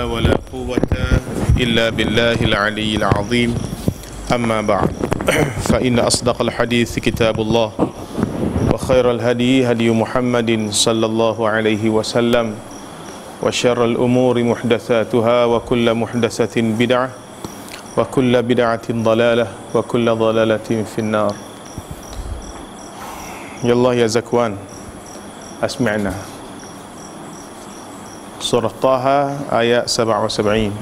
ولا قوة إلا بالله العلي العظيم أما بعد فإن أصدق الحديث كتاب الله وخير الهدي هدي محمد صلى الله عليه وسلم وشر الأمور محدثاتها وكل محدثة بدعة وكل بدعة ضلالة وكل ضلالة في النار. يا الله يا زكوان أسمعنا. Surah Taha ayat 77.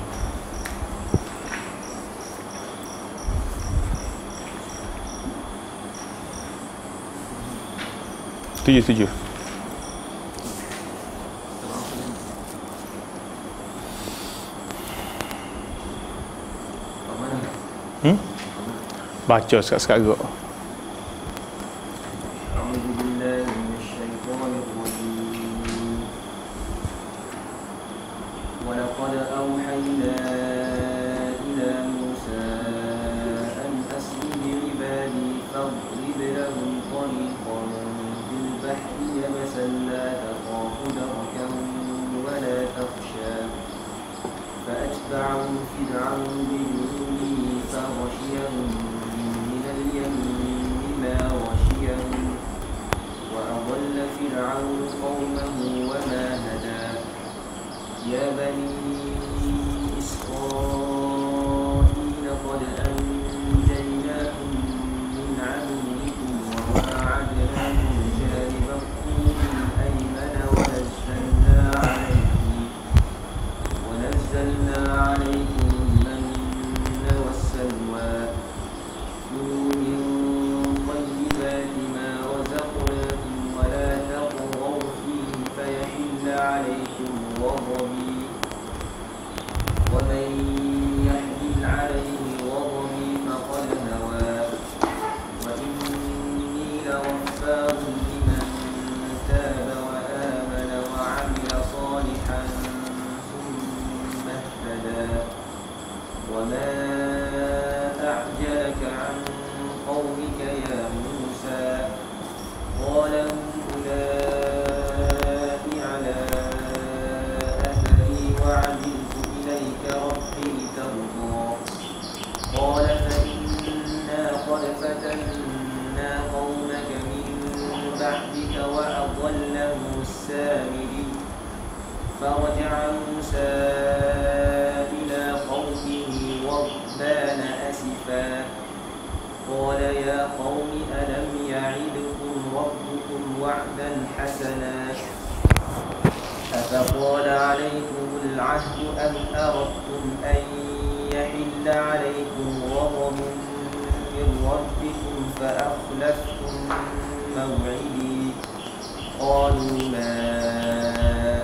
Tujuh. Baca sekarang. ولقد أوحينا إلى موسى أن أسر بعبادي فاضرب لهم طريقا في البحر يبسا لا تخاف دركا ولا تخشى فأتبعهم فرعون بجنوده فغشيهم من اليم ما غشيهم وأضل فرعون قومه وما هدى يا بني إسرائيل قد أنجيناكم من عدوكم وواعدناكم جانب الطور الأيمن ونزلنا عليكم المن والسلوى كلوا من طيبات ما رزقناكم ولا تطغوا فيه فيحل عليكم غضبي ومن يحلل عليه غضبي فقد هوى وإني لغفار لمن تاب وآمن وعمل صالحا ثم اهتدى وما أعجلك عن قومك يا موسى قال هم أولئك على وعجلت إليك ربي ترضى قال فإنا قد فتنا قومك من بعدك وأضلهم السامري فرجع موسى إلى قومه غضبان أسفا قال يا قوم ألم يعدكم ربكم وعدا حسنا أفطال عليكم العهد أم أردتم أن يحل عليكم غضب من ربكم فأخلفتم موعدي قالوا ما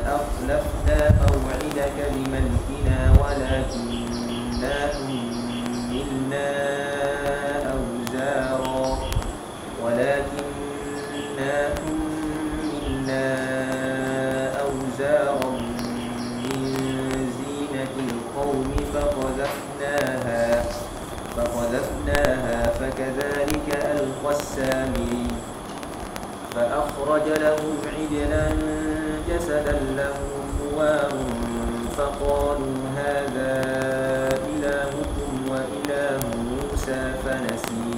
أخلفنا موعدك بملكنا ولكننا حملنا أوزارا من زينة القوم فقذفناها فكذلك ألقى السامري فأخرج لهم عجلا جسدا له خوار فقالوا هذا إلهكم وإله موسى فنسي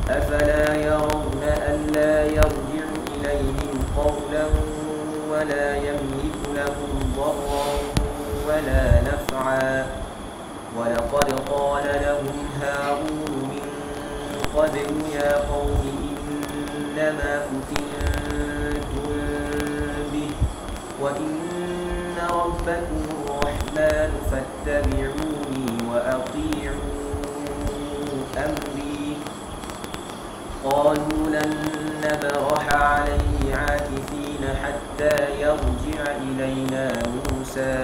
أفلا يرون ألا يرجع إليهم قولا ولا يملك لهم ضرا ولا نفعا ولقد قال لهم هارون من قبل يا قوم إنما فتنتم به وإن ربكم الرحمن فاتبعوني وأطيعوا أمري قالوا لن نبرح عليه عاكفين حتى يرجع إلينا موسى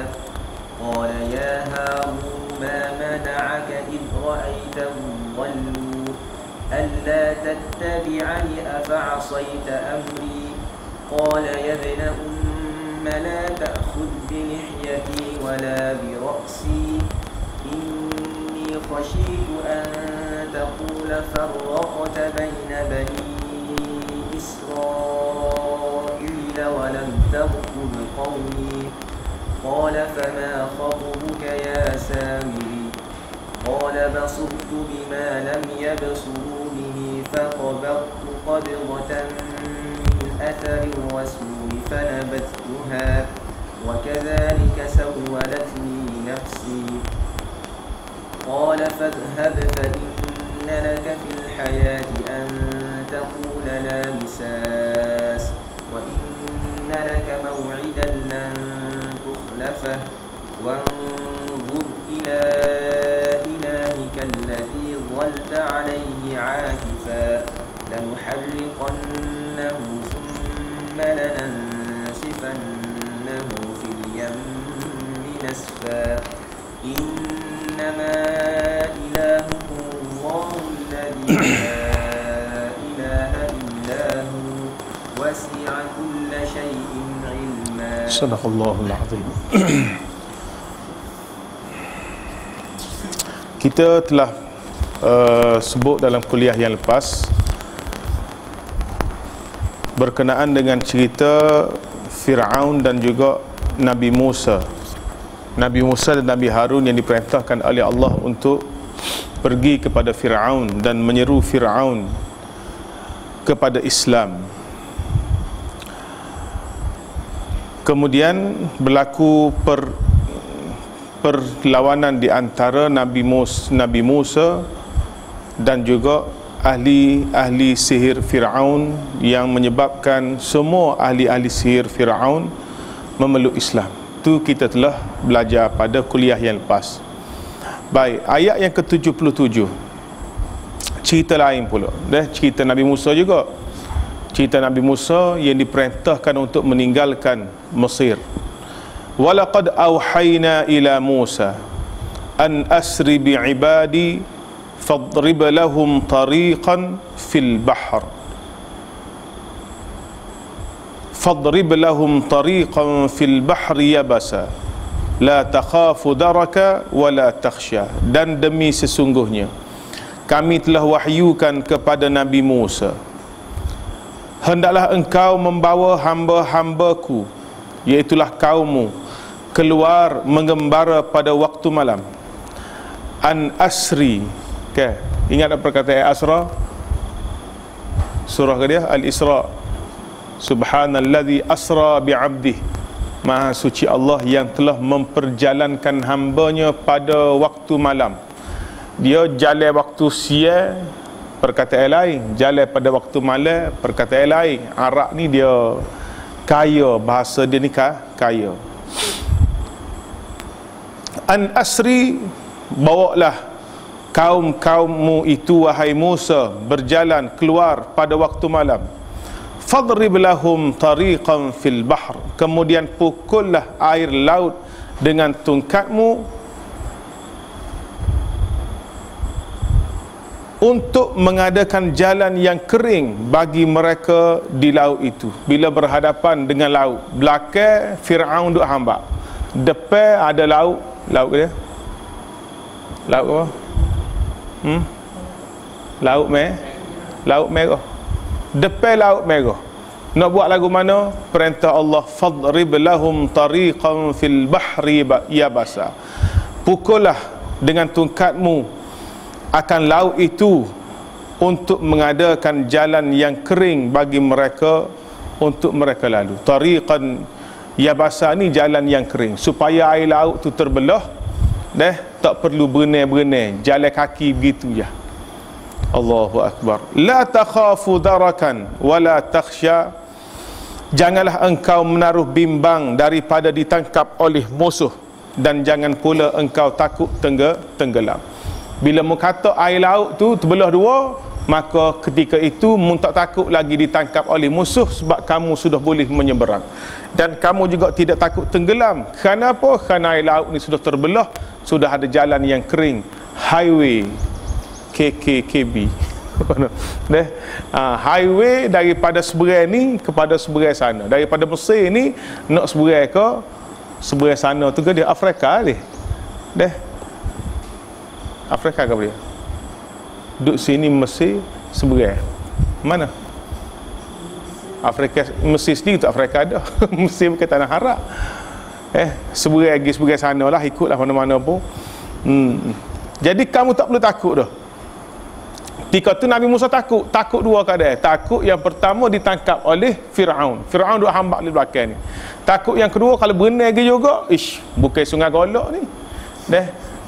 قال يا هارون ما منعك إذ رأيتهم ضلوا ألا تتبعني أفعصيت أمري قال يا ابن أم لا تأخذ بلحيتي ولا برأسي إني خشيت أن تقول فرقت بين بني إسرائيل ولم ترقب قولي قال فما خطبك قال بصرت بما لم يبصروا به فقبضت قبضة من أثر الرسول فنبذتها وكذلك سولت لي نفسي قال فاذهب فإن لك في الحياة أن تقول لا مساس وإن لك موعدا لن تخلفه وانظر إلى إلهك الذي ظلت عليه عاكفا لنحرقنه ثم لننسفنه في اليم نسفا إنما إلهكم الله الذي لا إله إلا هو وسع كل شيء علما. صدق الله العظيم. Kita telah sebut dalam kuliah yang lepas berkenaan dengan cerita Fir'aun dan juga Nabi Musa. Nabi Musa dan Nabi Harun yang diperintahkan oleh Allah untuk pergi kepada Fir'aun dan menyeru Fir'aun kepada Islam. Kemudian berlaku perlawanan di antara Nabi Musa dan juga ahli sihir Fir'aun yang menyebabkan semua ahli sihir Fir'aun memeluk Islam. Itu kita telah belajar pada kuliah yang lepas. Baik, ayat yang ke-77 cerita lain pula. Cerita Nabi Musa juga. Cerita Nabi Musa yang diperintahkan untuk meninggalkan Mesir. Walaqad awhayna ila Musa an asri bi'ibadi fadrib lahum tariqan fil bahr fil bahri yabasa la takhafu daraka wa la takhsha. Dan demi sesungguhnya kami telah wahyukan kepada Nabi Musa, hendaklah engkau membawa hamba-hambaku, iaitulah kaummu, keluar mengembara pada waktu malam. An asri, okay. Ingat apa perkataan asra? Surah ke dia? Al-Isra. Subhanalladzi asra bi'abdih. Maha suci Allah yang telah memperjalankan hambanya pada waktu malam. Dia jalan waktu siang, perkataan lain. Jalan pada waktu malam, perkataan lain. Arab ni dia kaya, bahasa dia ni kaya. An asri, bawalah kaum-kaummu itu wahai Musa berjalan keluar pada waktu malam. Fadrib lahum tariqan fil bahr, kemudian pukullah air laut dengan tongkatmu untuk mengadakan jalan yang kering bagi mereka di laut itu. Bila berhadapan dengan laut, belakang Fir'aun duk hambak, depan ada laut dia laut apa? Laut merah. Depan laut merah. Nak buat lagu mana? Perintah Allah, fadrib lahum tariqan fil bahri yabasa. Pukullah dengan tongkatmu akan laut itu untuk mengadakan jalan yang kering bagi mereka, untuk mereka lalu. Tariqan yabasa ni jalan yang kering, supaya air laut tu terbelah, tak perlu berenang, jalan kaki begitu je. Allahu Akbar. La takhafu darakan wa la takhsha, janganlah engkau menaruh bimbang daripada ditangkap oleh musuh, dan jangan pula engkau takut tenggelam. Bila mu kata air laut tu terbelah dua, maka ketika itu mu tak takut lagi ditangkap oleh musuh, sebab kamu sudah boleh menyeberang. Dan kamu juga tidak takut tenggelam. Kenapa? Kerana air laut ni sudah terbelah, sudah ada jalan yang kering, highway KKKB. Highway daripada seberang ni kepada seberang sana. Daripada Mesir ni nak seberang ke seberang sana tu ke dia Afrika ni. Afrika ke dia? Duduk sini Mesir seberang. Mana? Afrika, Mesir sendiri tu Afrika ada. Mesir bukan tanah haram. Seberang lagi seberang sana lah, ikutlah mana-mana pun. Jadi kamu tak perlu takut dah. Ketika tu Nabi Musa takut dua keadaan. Takut yang pertama ditangkap oleh Firaun duk hambak di belakang ni. Takut yang kedua kalau berenang pergi juga, bukan sungai golok ni.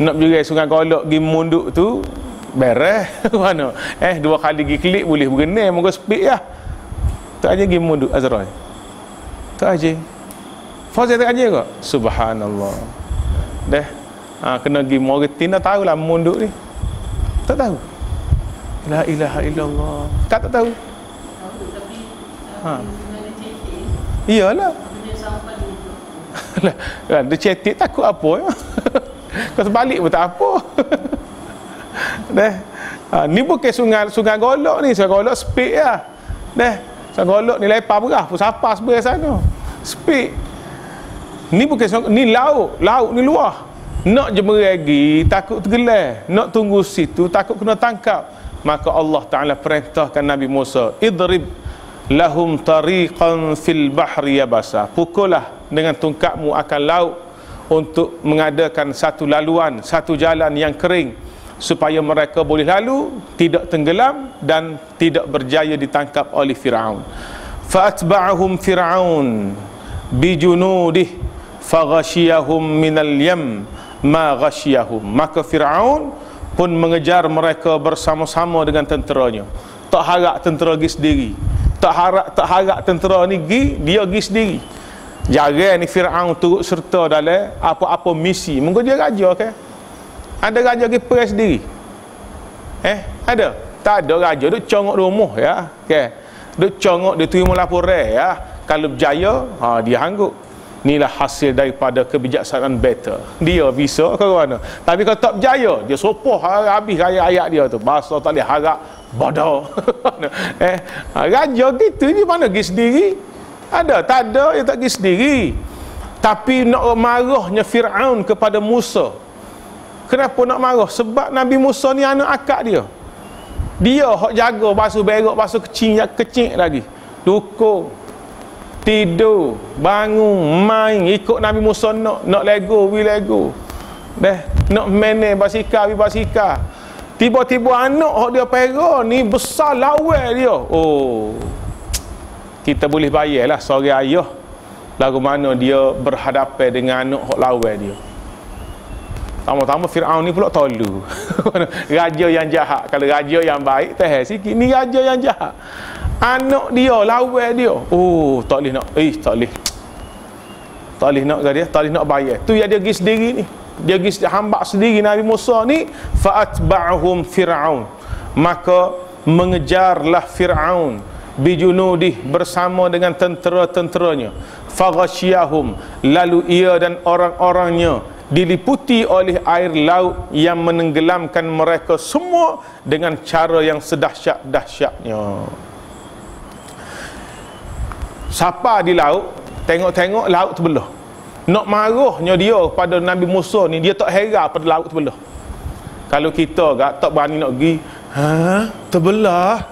Nak pergi sungai golok pergi munduk tu beres mana. 2 kali pergi klik boleh berenang, moga speed lah. Tak aja pergi munduk Azrail. Tak aja. Fazil tak aja ke? Subhanallah. Kena pergi Mauritania tahulah munduk ni. Tak tahu. La ilaha illallah. Tak tahu. Iyalah. Lah, dia cetek takut apa ya? Kau terbalik pun tak apa. Ni bukan sungai golok ni, sungai golok speed lah. Sungai golok ni lepas berah pun sapa sebelah sana. Speed. Ni bukan ni laut ni luar. Nak je meragi, takut tergelar. Nak tunggu situ, takut kena tangkap. Maka Allah Ta'ala perintahkan Nabi Musa, idrib lahum tariqan fil bahri yabasa. Pukullah dengan tongkatmu akan laut untuk mengadakan satu laluan, satu jalan yang kering, supaya mereka boleh lalu, tidak tenggelam dan tidak berjaya ditangkap oleh Firaun. Fa'atba'ahum Firaun bijunudih faghashiyahum minal yam ma ghashiyahum. Maka Firaun pun mengejar mereka bersama-sama dengan tenteranya. Tak harap tentera pergi sendiri. Tak harap tentera ni dia pergi sendiri. Jarang ni Firaun turut serta dalam apa-apa misi. Mungkin dia raja ke? Ada raja pergi perang sendiri? Ada? Tak ada raja duk congok rumah ya. Duk congok dia terima laporan ya. Kalau berjaya, dia hanggup. Inilah hasil daripada kebijaksanaan beta. Dia bisa ke mana. Tapi kalau tak berjaya, dia sopoh habis ayat dia tu. Bahasa tak boleh harap bodoh. Raja gitu ni mana pergi sendiri? Ada? Tak ada, dia tak pergi sendiri. Tapi nak marahnya Firaun kepada Musa. Kenapa nak marah? Sebab Nabi Musa ni anak akak dia. Dia hok jaga basuh berak, basuh kecil lagi. Dukung, tidur, bangun, main, ikut Nabi Musa nak lego, nak main basikal, tiba-tiba anak hok dia pera ni besar lawan dia. Kita boleh bayarlah seorang ayah lagu mana dia berhadapan dengan anak hok lawan dia. Tama-tama Firaun ni pula tolu. Raja yang jahat. Kalau raja yang baik tahan sikit, ni raja yang jahat. Anak dia lawan dia. Tak boleh nak. Tak boleh nak ke dia? Tak boleh nak bayar. Tu yang dia pergi sendiri ni. Dia pergi hambak sendiri Nabi Musa ni. Fa'atba'ahum Firaun. Maka mengejarlah Firaun bijunudih bersama dengan tentera-tenteranya. Faghashiyahum, lalu ia dan orang-orangnya diliputi oleh air laut yang menenggelamkan mereka semua dengan cara yang sedahsyat-dahsyatnya. Siapa di laut, tengok-tengok laut terbelah. Nak marahnya dia pada Nabi Musa ni, dia tak heran pada laut terbelah. Kalau kita tak berani nak pergi, terbelah.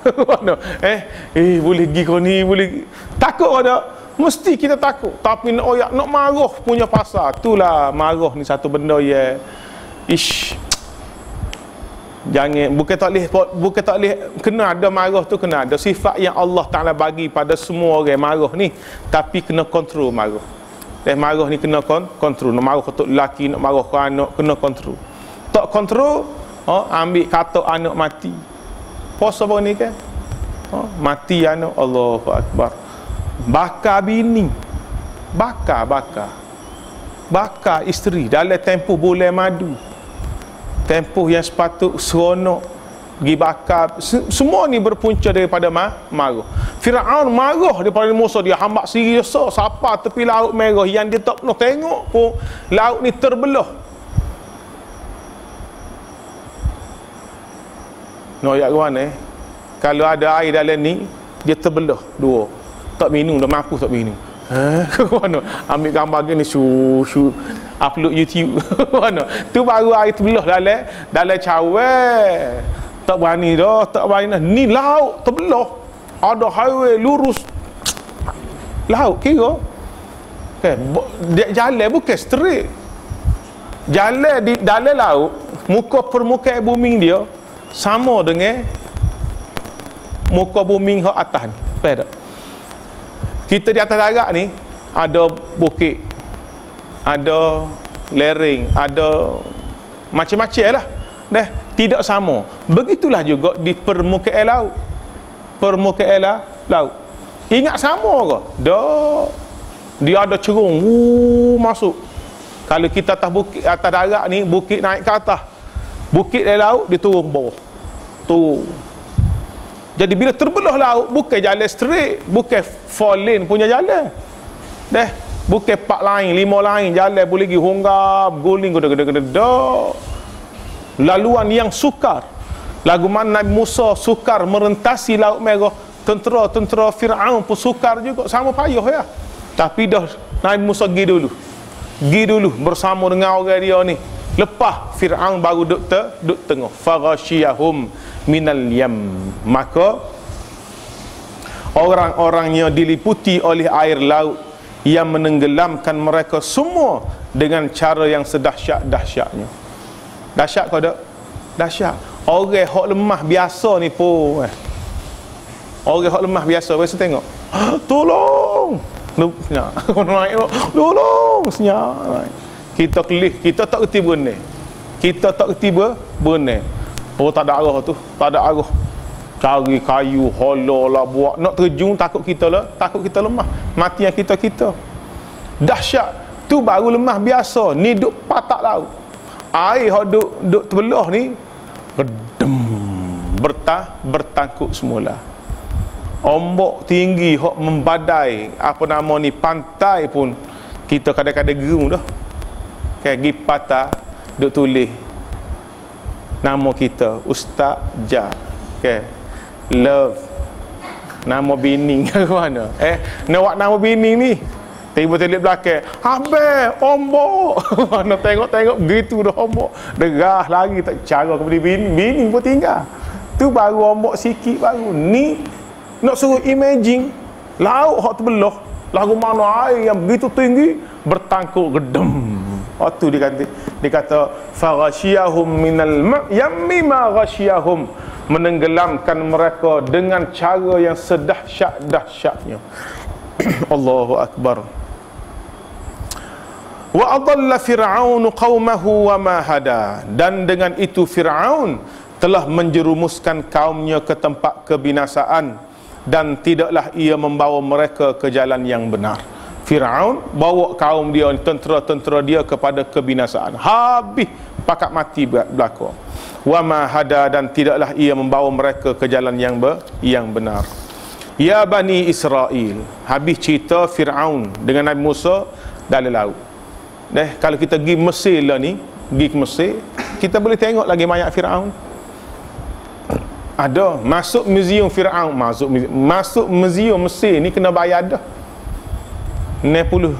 Boleh pergi kau ni, boleh. Takut ada. Mesti kita takut. Tapi nak marah punya pasal. Itulah marah ni satu benda ya. Jangan, bukan tak boleh kena ada marah tu, kena ada sifat yang Allah Ta'ala bagi pada semua orang marah ni. Tapi kena kontrol marah. Marah ni kena kontrol. Nak marah untuk lelaki, nak marah ke anak, kena kontrol. Tak kontrol, ambil kata anak mati. Puasa apa ni kan? Mati anak, Allahu Akbar. Bakar bini, bakar isteri dalam tempoh bulan madu, tempoh yang sepatut seronok, pergi bakar. Semua ni berpunca daripada marah. Firaun marah daripada Musa, dia hambak sendiri siapa tepi laut merah yang dia tak pernah tengok pun laut ni terbelah. Nak ayat ke mana? Kalau ada air dalam ni, dia terbelah dua. Tak minum dah, mampu tak minum. Mana? Ambil gambar gini, upload YouTube. Mana? Tu baru air terbelah dalam cawan. Tak berani dah, tak berani dah. Ni laut terbelah. Ada highway lurus. Laut kira. Jalan bukan straight. jalan di dalam laut, muka permukaan bumi dia sama dengan muka bumi hak atas ni. Faham tak? Kita di atas darat ni ada bukit, ada lereng, ada macam-macam lah. Dah, tidak sama. Begitulah juga di permukaan laut. Permukaan laut. Ingat sama ke? Dah. Dia ada cerung, masuk. Kalau kita atas bukit, atas darat ni, bukit naik ke atas. Bukit dari laut, dia turun bawah. Tu. Jadi bila terbelah laut, bukan jalan straight, bukan 4 lane punya jalan. Dah, bukan 4 lain, 5 lain jalan boleh pergi honggap, guling gede-gede. Laluan yang sukar. Lagu mana Nabi Musa sukar merentasi laut merah, tentera Firaun pun sukar juga, sama payah ya. Tapi dah Nabi Musa pergi dulu bersama dengan orang dia ni. Lepas Firaun baru duduk tengah. Faghashiyahum minal yam. Maka orang-orangnya diliputi oleh air laut yang menenggelamkan mereka semua dengan cara yang sedahsyat-dahsyatnya. Dahsyat kau tak? Dahsyat. Orang hak lemah biasa ni pun orang hak lemah biasa biasa tengok. Tolong. Tolong senyap. Kita kelih, kita tak kerti berenang. Kita tak kerti berenang. Oh, tak ada arah tu, tak ada arah. Cari kayu, hola lah buat. Nak terjun takut kita lemah. Mati yang kita. Dahsyat. Tu baru lemah biasa. Ni duk patak laut. Air hok duk terbelah ni redem, bertangkuk semula. Ombak tinggi hok membadai apa nama ni pantai pun kita kadang-kadang gerung dah. Kan gi patah duk tulis nama kita Ustaz Ja. Okay. Love nama bini ke mana? Nak nama bini ni. Tiba-tiba belakang, habis ombak. Nak tengok begitu dah ombak. Derah lagi tak cara kepada bini pun tinggal. Tu baru ombak sikit baru. Ni nak suruh imagine laut hak terbelah. Lagu mana air yang begitu tinggi bertangkuk gedem. Tu dia kata faghashiyahum minal yammi ma ghashiyahum, menenggelamkan mereka dengan cara yang sedahsyat-dahsyatnya. Allahu akbar. Wa adalla fir'aun qaumahu wa ma hada, dan dengan itu Firaun telah menjerumuskan kaumnya ke tempat kebinasaan dan tidaklah ia membawa mereka ke jalan yang benar. Firaun bawa kaum dia, tentera-tentera dia kepada kebinasaan. Habis pakat mati berlaku. Wa ma hada, dan tidaklah ia membawa mereka ke jalan yang benar. Ya Bani Israel. Habis cerita Firaun dengan Nabi Musa dalam laut. Kalau kita pergi Mesir lah ni, pergi ke Mesir, kita boleh tengok lagi mayat Firaun. Ada masuk muzium Firaun, masuk muzium Mesir ni kena bayar dah. 60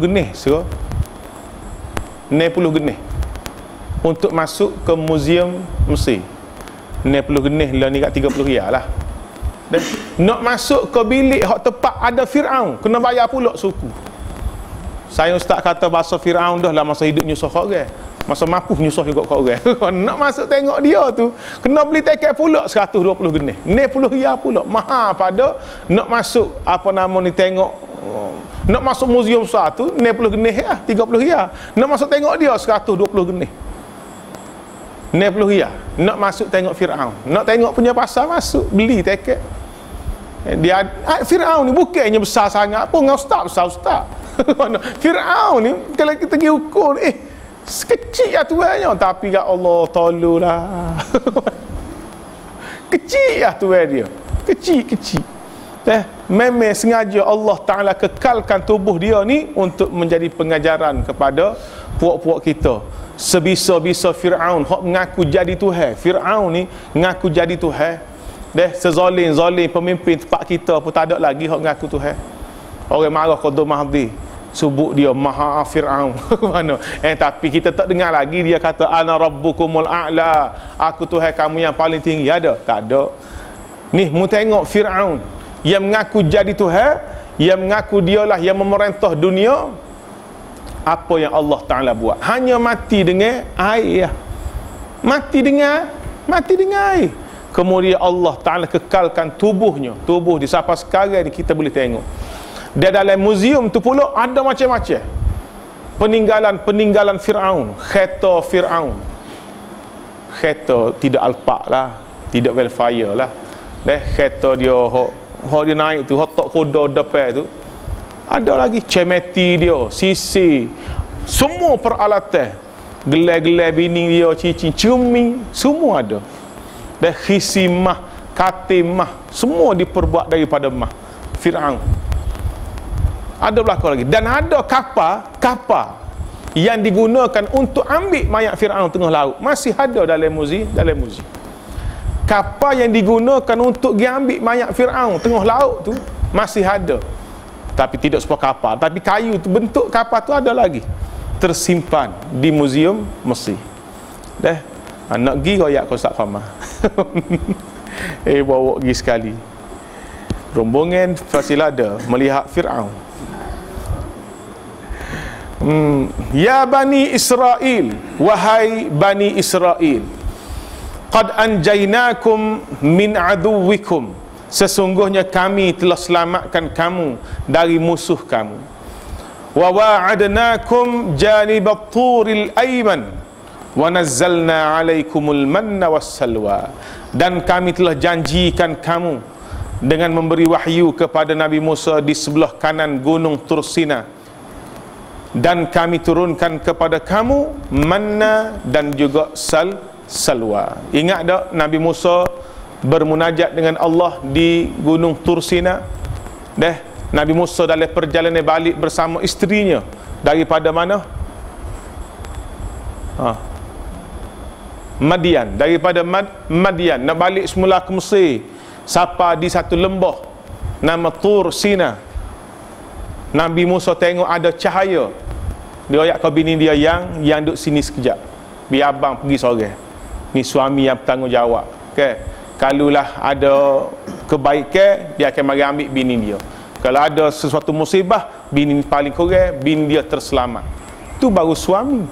genih so. 60 genih untuk masuk ke muzium Mesir. 60 genih lah ni kat 30 riyal lah. Dan nak masuk ke bilik hak tepat ada Firaun, kena bayar pula suku. Saya ustaz kata bahasa Firaun dah lah masa hidup nyusah kat orang. Masa mampu nyusah juga kat orang. Nak masuk tengok dia tu kena beli tiket pula 120 genih. 60 riyal pula. Mahal pada nak masuk apa nama ni tengok. Nak masuk muzium besar tu 60 genih lah, 30 riyal. Nak masuk tengok dia 120 genih. 60 riyal. Nak masuk tengok Firaun. Nak tengok punya pasar masuk beli tiket. Dia Firaun ni bukannya besar sangat pun dengan ustaz. Firaun ni kalau kita pergi ukur kecil lah tuannya, tapi ya Allah tolonglah. Kecil lah tuan dia. Kecil. Memang sengaja Allah Ta'ala kekalkan tubuh dia ni untuk menjadi pengajaran kepada puak-puak kita. Sebisa-bisa Firaun hak mengaku jadi Tuhan. Firaun ni mengaku jadi Tuhan. Sezalim pemimpin tempat kita pun tak ada lagi hak mengaku Tuhan. Orang marah Qadul Mahdi, sebut dia Maha Firaun. Mana? Tapi kita tak dengar lagi dia kata ana rabbukumul a'la, aku Tuhan kamu yang paling tinggi. Ada? Tak ada. Ni mu tengok Firaun yang mengaku jadi Tuhan, yang mengaku dialah yang memerintah dunia, apa yang Allah Ta'ala buat. Hanya mati dengan air. Mati dengan air. Kemudian Allah Ta'ala kekalkan tubuhnya. Tubuh di sampai sekarang ni kita boleh tengok. Dia dalam muzium tu pula ada macam-macam peninggalan Fir'aun. Kereta Fir'aun. Kereta tidak alpak lah, tidak welfare lah. Kereta dia dia naik tu, tok kuda depan tu. Ada lagi cemeti dia, sisi, semua peralatan, gelar-gelar bini dia, cincin, cermin, semua ada. Dan khisimah, katimah, semua diperbuat daripada mah Fir'aun. Ada belakang lagi. Dan ada kapal yang digunakan untuk ambil mayat Fir'aun tengah laut. Masih ada dalam muzium. Kapal yang digunakan untuk pergi ambil mayat Fir'aun tengah laut tu masih ada. Tapi tidak semua kapal, tapi kayu tu, bentuk kapal tu ada lagi tersimpan di muzium Mesir. Nak pergi royak kau Ustaz Qamar. Bawa pergi sekali. Rombongan fasilada melihat Fir'aun. Ya Bani Israel, wahai Bani Israel, qad anjaynakum min aduwikum, sesungguhnya kami telah selamatkan kamu dari musuh kamu. Wa wa'adnakum janibat turil ayman wa nazzalna alaikumul manna wassalwa, dan kami telah janjikan kamu dengan memberi wahyu kepada Nabi Musa di sebelah kanan gunung Tursina, dan kami turunkan kepada kamu manna dan juga salwa. Ingat tak Nabi Musa bermunajat dengan Allah di gunung Tursina? Nabi Musa dalam perjalanan balik bersama isterinya daripada mana? Madian. Daripada Madian nak balik semula ke Mesir, sampai di satu lembah nama Tursina. Nabi Musa tengok ada cahaya. Dia ayat ke bini dia yang duduk sini sekejap, biar abang pergi sore. Ni suami yang bertanggungjawab. Kalulah ada kebaikan, dia akan mari ambil bini dia. Kalau ada sesuatu musibah, bini paling kurang, bini dia terselamat. Tu baru suami.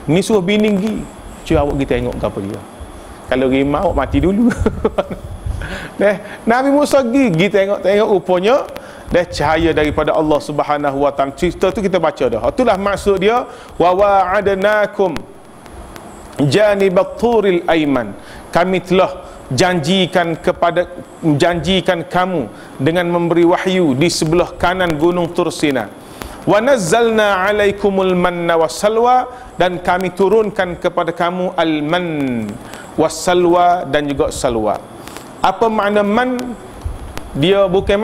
Ni suruh bini pergi, cuba awak pergi tengok apa dia. Kalau rimau awak mati dulu. Nabi Musa pergi tengok rupanya cahaya daripada Allah Subhanahu wa taala. Cerita tu kita baca dah. Itulah maksud dia, wa wa'adnakum janibat turil ayman. Kami telah janjikan kamu dengan memberi wahyu di sebelah kanan gunung Tursina. Wa nazzalna alaikumul manna wassalwa, dan kami turunkan kepada kamu al-man wassalwa dan juga salwa. Apa makna man? Dia bukan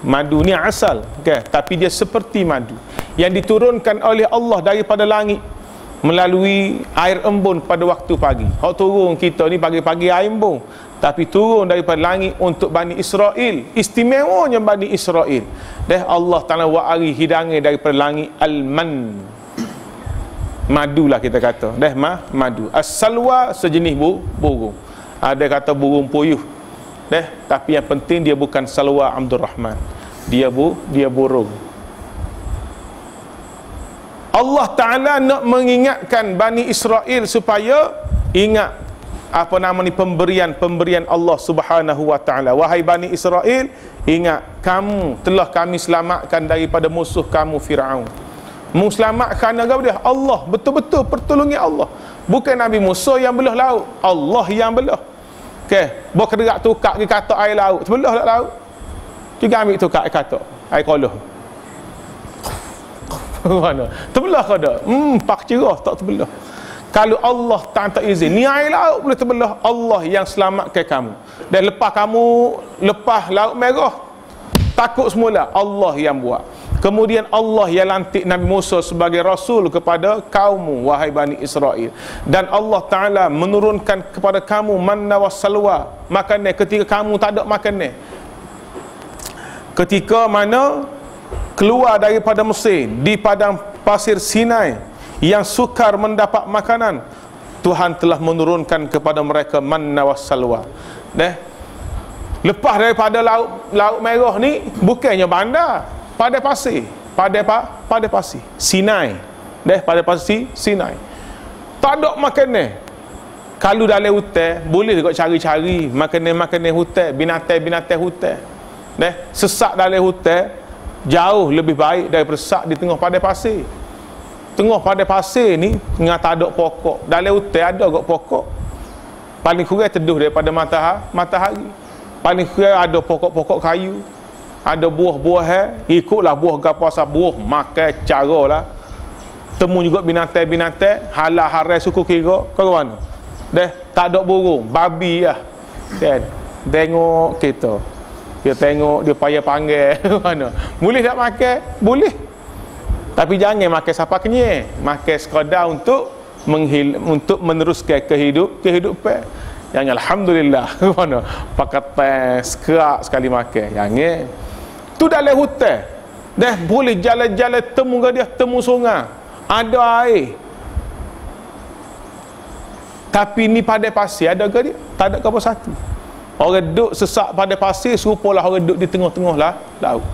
madu ni asal, tapi dia seperti madu yang diturunkan oleh Allah daripada langit melalui air embun pada waktu pagi. Hak turun kita ni pagi-pagi air embun, tapi turun daripada langit untuk Bani Israel. Istimewanya Bani Israel. Allah Ta'ala wa'ari hidangan daripada langit al-man, madu lah kita kata. Madu. As-salwa sejenis burung. Ada kata burung puyuh. Tapi yang penting dia bukan salwa Abdul Rahman. Dia burung. Allah Ta'ala nak mengingatkan Bani Israel supaya ingat pemberian Allah Subhanahu wa Ta'ala. Wahai Bani Israel, ingat kamu telah kami selamatkan daripada musuh kamu Fir'aun. Selamatkan dia Allah, betul-betul pertolongan Allah. Bukan Nabi Musa yang belah laut, Allah yang belah. Bawa kederak tukar ke katak air laut, terbelah tak laut, juga ambil tukar air katak, air koloh. Mana? Terbelah ke tak? Pak cerah tak terbelah. Kalau Allah tak izin, ni air laut boleh terbelah. Allah yang selamatkan kamu. Dan lepas laut merah, takut semula, Allah yang buat. Kemudian Allah yang lantik Nabi Musa sebagai Rasul kepada kaummu, wahai Bani Israel. Dan Allah Ta'ala menurunkan kepada kamu manna wassalwa, makanan ketika kamu tak ada makanan. Ketika mana keluar daripada Mesir di padang pasir Sinai yang sukar mendapat makanan, Tuhan telah menurunkan kepada mereka manna wassalwa. Lepas daripada laut merah ni, bukannya bandar, pada pasir. pada pasir Sinai. Pada pasir Sinai. Tak ada makanan. Kalau dalam hutan boleh juga cari-cari makanan hutan, binatang hutan. Sesak dalam hutan jauh lebih baik daripada sesak di tengah padang pasir. Tengah padang pasir ni dengan tak ada pokok. Dalam hutan ada juga pokok. Paling kurang teduh daripada matahari. Paling kurang ada pokok-pokok kayu. Ada buah-buahan, ikutlah buah gapo asal buah makan caralah. Temu juga binatang-binatang, halal haram suku kira ke mana. Tak ada burung, babi lah. Kan? Tengok kita. Dia tengok dia payah panggil mana. Boleh tak makan? Boleh. Tapi jangan makan siapa kenyang. Makan sekadar untuk meneruskan kehidupan. Yang alhamdulillah mana pakai sekerak sekali makan. Jangan. Tu dalam hutan. Boleh jalan-jalan temu dia, temu sungai. Ada air. Tapi ni pada pasir ada ke dia? Tak ada ke apa satu. Orang duduk sesak pada pasir serupalah orang duduk di tengah-tengah laut.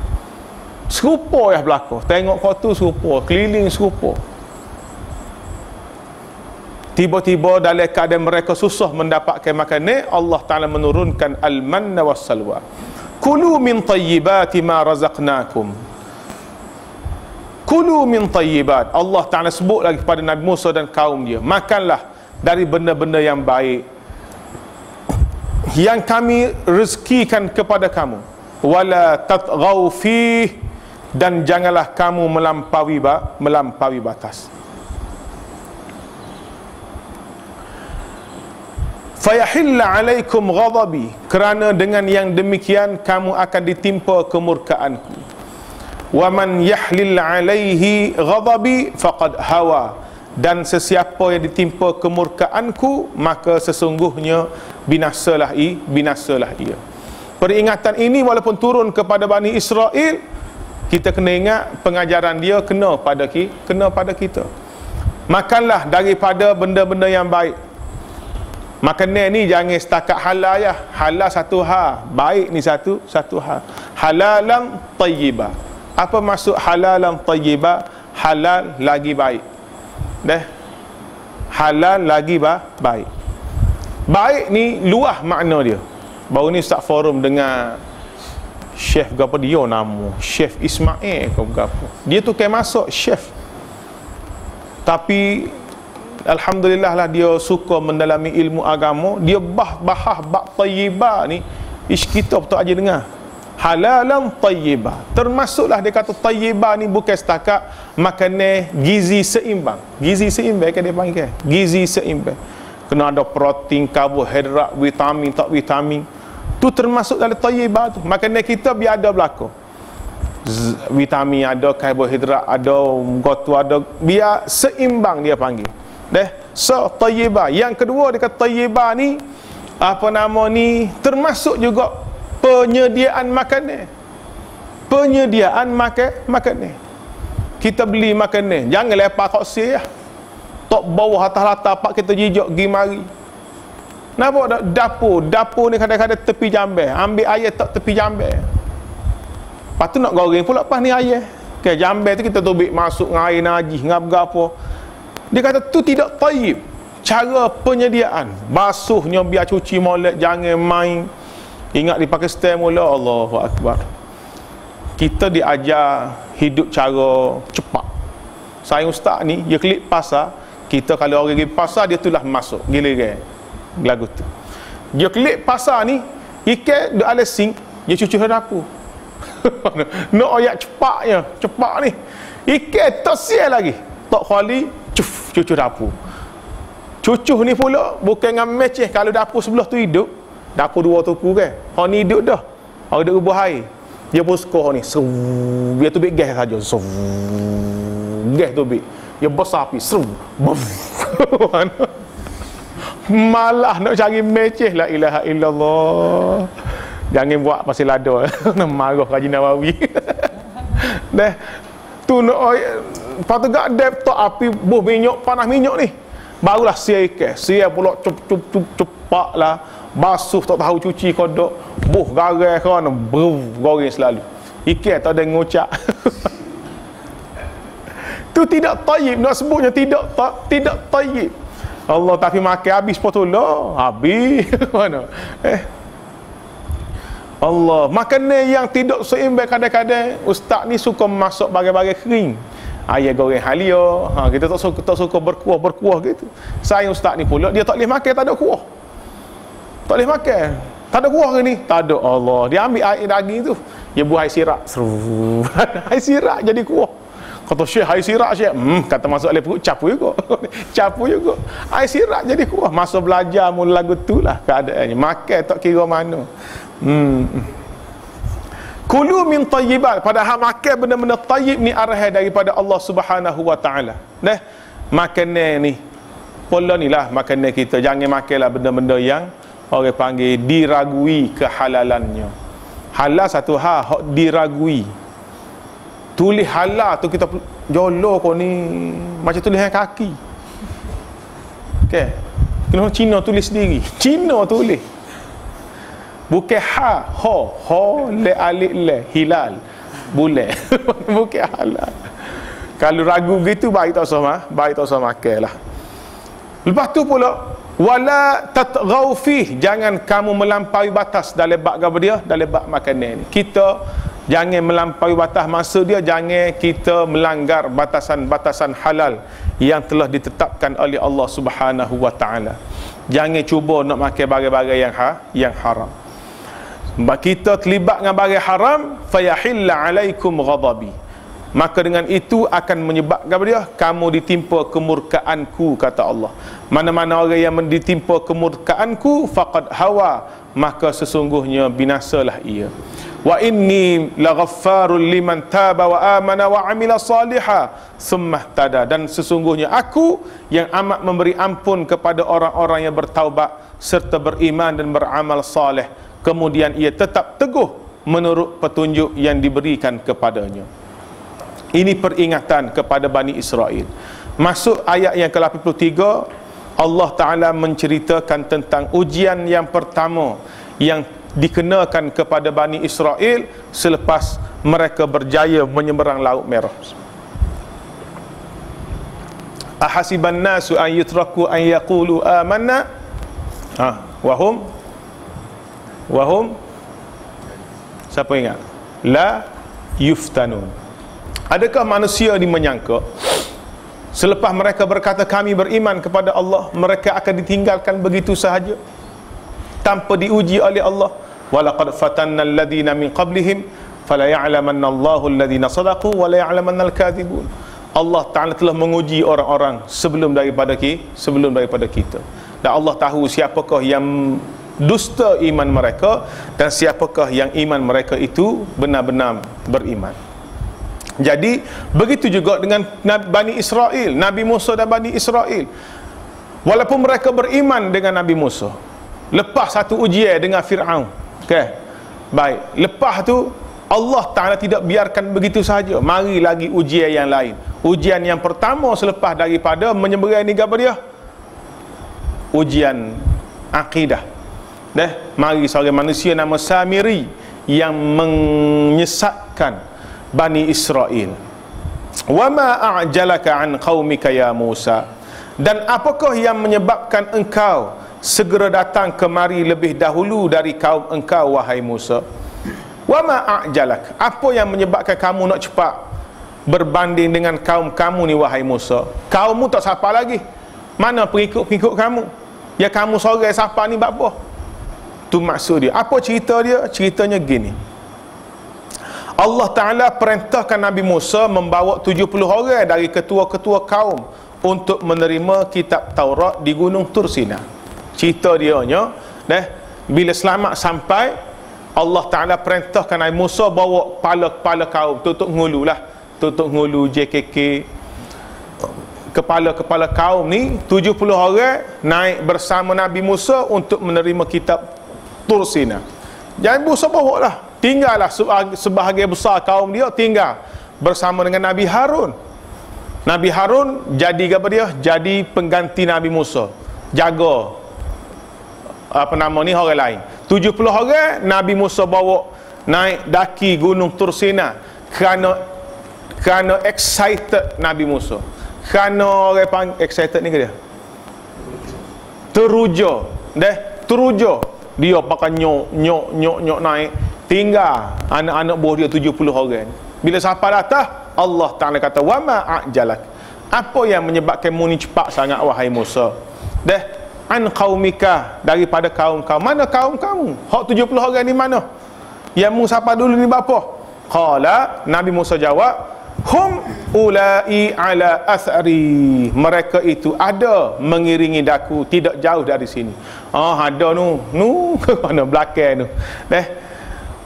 Serupa yang berlaku. Tengok kau tu serupa, keliling serupa. Tiba-tiba dalam keadaan mereka susah mendapatkan makanan, Allah Ta'ala menurunkan al-manna was-salwa. Kulu min tayyibati ma razaqnakum. Kulu min tayyibat. Allah Ta'ala sebut lagi kepada Nabi Musa dan kaum dia, makanlah dari benda-benda yang baik yang kami rezekikan kepada kamu. Wala tatghaw fih, dan janganlah kamu melampaui batas. Fayahilla alaikum ghadabi, kerana dengan yang demikian kamu akan ditimpa kemurkaanku. Wa man yahlil alaihi ghadabi faqad hawa, dan sesiapa yang ditimpa kemurkaanku maka sesungguhnya binasalah ia. Peringatan ini walaupun turun kepada Bani Israel, kita kena ingat pengajaran dia kena pada kita. Makanlah daripada benda-benda yang baik. Makanan ni jangan setakat halal ya. Halal satu hal, baik ni satu hal. Halalan tayyibah. Apa maksud halalan tayyibah? Halal lagi baik. Halal lagi baik. Baik ni luah makna dia. Baru ni start forum dengan chef gapo dia nama, Chef Ismail ke gapo. Dia tu kayak masuk chef. Tapi alhamdulillah lah dia suka mendalami ilmu agama. Dia bahas bab tayyibah ni kita betul aja dengar. Halalan tayyibah. Termasuklah dia kata tayyibah ni bukan setakat makanan gizi seimbang. Gizi seimbang kan dia panggil. Gizi seimbang. Kena ada protein, karbohidrat, vitamin, tak vitamin. Tu termasuk dalam tayyibah tu. Makanan kita biar ada berlaku. Vitamin ada, karbohidrat ada, gotu ada, biar seimbang dia panggil. So tayyibah. Yang kedua dia kata tayyibah ni apa nama ni termasuk juga penyediaan makanan. Penyediaan makanan. Kita beli makanan, jangan lepas kat sia. Tok bawah atas latar pak kita jijak pergi mari. Nampak tak dapur ni kadang-kadang tepi jambai, ambil air tak tepi jambai. Lepas tu nak goreng pula pas ni air. Ke jambai tu kita tubik masuk dengan air najis, ngap apa. Dia kata tu tidak tayyib. Cara penyediaan, basuhnya biar cuci molek, jangan main. Ingat di Pakistan mula, Allahu Akbar. Kita diajar hidup cara cepat. Saya ustaz ni, dia klik pasar. Kita kalau orang pergi pasar, dia tulah masuk giliran lagu tu. Dia klik pasar ni, ikan duk ala sink, dia cuci dapur. Nak ayat cepat ni. Ikan tak sial lagi. Tak khali, cuci dapur. Cucuh ni pula bukan dengan meceh. Kalau dapur sebelah tu hidup, dapur dua tuku kan. Hang ni hidup dah. Hang hidup buah air. Dia pun suka ni. Dia tu bik gas saja. Gas tu bik. Dia besar api. Malah nak cari meceh. La ilaha illallah. Jangan buat pasal lada. Nak marah Haji Nawawi. Dah. Tu nak patut gak dep tok api buh minyak, panas minyak ni. Barulah sia ikan. Sia pula cepat lah. Basuh tak tahu cuci kodok. Buh garai kan. Goreng selalu. Ikan tak ada ngocak. Tu tidak tayyib, nak sebutnya tidak tayyib. Allah tapi makan habis potollah, habis mana? Allah, makanan yang tidak seimbang kadang-kadang ustaz ni suka masuk bagai-bagai kering. Ayam goreng halia, kita tak suka berkuah gitu. Saya ustaz ni pula dia tak boleh makan tak ada kuah. Tak boleh makan. Tak ada kuah ke ni? Tak ada. Allah, dia ambil air daging tu, dia buat air sirap. Air sirap jadi kuah. Kata Syekh, air sirap Syekh. Kata masuk dalam perut capu juga. Capu juga. Air sirap jadi kuah. Masa belajar mula lagu tu lah keadaannya. Makan tak kira mana. Kulu min tayyibat, padahal makan benda-benda tayyib ni arahan daripada Allah Subhanahu wa taala. Nah, makanan ni pola ni lah makanan kita. Jangan makanlah benda-benda yang orang panggil diragui kehalalannya. Halal satu hal, hak diragui. Tulis halal tu kita jolo kau ni macam tulisan kaki. Okey. Kena Cina tulis sendiri. Cina tulis. Bukan ha, le alif le, hilal. Boleh. Bukan halal. Kalau ragu gitu baik tak usah makanlah. Lepas tu pula wala tatghaw fih, jangan kamu melampaui batas dalam bab apa dia, dalam bab makanan ni. Kita jangan melampaui batas masa dia, jangan kita melanggar batasan-batasan halal yang telah ditetapkan oleh Allah Subhanahu wa taala. Jangan cuba nak makan barang-barang yang haram. Kita terlibat dengan barang haram, fayahilla alaikum ghadabi, maka dengan itu akan menyebabkan dia kamu ditimpa kemurkaanku, kata Allah. Mana-mana orang yang ditimpa kemurkaanku faqad hawa, maka sesungguhnya binasalah ia. Wa inni laghaffarul liman taba wa amana wa amila salihah thumma ihtada, dan sesungguhnya aku yang amat memberi ampun kepada orang-orang yang bertaubat serta beriman dan beramal saleh, kemudian ia tetap teguh menurut petunjuk yang diberikan kepadanya. Ini peringatan kepada Bani Israel. Masuk ayat yang ke-83, Allah Ta'ala menceritakan tentang ujian yang pertama yang dikenakan kepada Bani Israel selepas mereka berjaya menyeberang Laut Merah. Ahasiban nasu an yutraku an yaqulu amanna wahum siapa ingat? La yuftanun. Adakah manusia ni menyangka selepas mereka berkata kami beriman kepada Allah, mereka akan ditinggalkan begitu sahaja tanpa diuji oleh Allah? Walaqad fatanna alladhina min qablihim fala ya'lamanna Allahu alladhina sadaqu wa la ya'lamanna al-kadhibun. Allah Ta'ala telah menguji orang-orang sebelum daripada kita, dan Allah tahu siapakah yang dusta iman mereka dan siapakah yang iman mereka itu benar-benar beriman. Jadi begitu juga dengan Bani Israel, Nabi Musa dan Bani Israel. Walaupun mereka beriman dengan Nabi Musa, lepas satu ujian dengan Fir'aun, baik, lepas tu Allah Ta'ala tidak biarkan begitu saja, mari lagi ujian yang lain. Ujian yang pertama selepas daripada menyeberang ni apa dia? Ujian akidah. Mari seorang manusia nama Samiri yang menyesatkan Bani Israel. Wa ma a'jalaka an qaumika ya Musa, dan apakah yang menyebabkan engkau segera datang kemari lebih dahulu dari kaum engkau, wahai Musa? Wa ma a'jalak, apa yang menyebabkan kamu nak cepat berbanding dengan kaum kamu ni, wahai Musa? Kaummu tak siapa lagi, mana pengikut-pengikut kamu? Ya kamu seorang siapa ni buat apa? Tu maksud dia. Apa cerita dia? Ceritanya gini, Allah Ta'ala perintahkan Nabi Musa membawa 70 orang dari ketua-ketua kaum untuk menerima kitab Taurat di Gunung Tursina. Cerita dia nya, bila selamat sampai, Allah Ta'ala perintahkan Nabi Musa bawa kepala-kepala kaum, tutup ngulu JKK, kepala-kepala kaum ni 70 orang naik bersama Nabi Musa untuk menerima kitab Tursina. Jangan Musa bawa lah, tinggallah sebahagian besar kaum dia tinggal bersama dengan Nabi Harun. Nabi Harun jadi apa dia? Jadi pengganti Nabi Musa, jaga orang lain. 70 orang Nabi Musa bawa naik daki Gunung Tursina kerana Kerana excited Nabi Musa. Kerana orang panggil excited ni ke dia? Teruja. Teruja. Dia pakai nyok naik. Tinggal anak-anak buah dia 70 orang. Bila sampai datang, Allah Ta'ala kata, wa ma a'jalak. Apa yang menyebabkan mu ni cepat sangat wahai Musa? An qaumika, daripada kaum kamu. Mana kaum kamu? Hak 70 orang ni mana? Yang mu sapa dulu ni bapa? Qala, Nabi Musa jawab, hum ulai ala athari. Mereka itu ada mengiringi daku, tidak jauh dari sini. Ada mana belakang tu.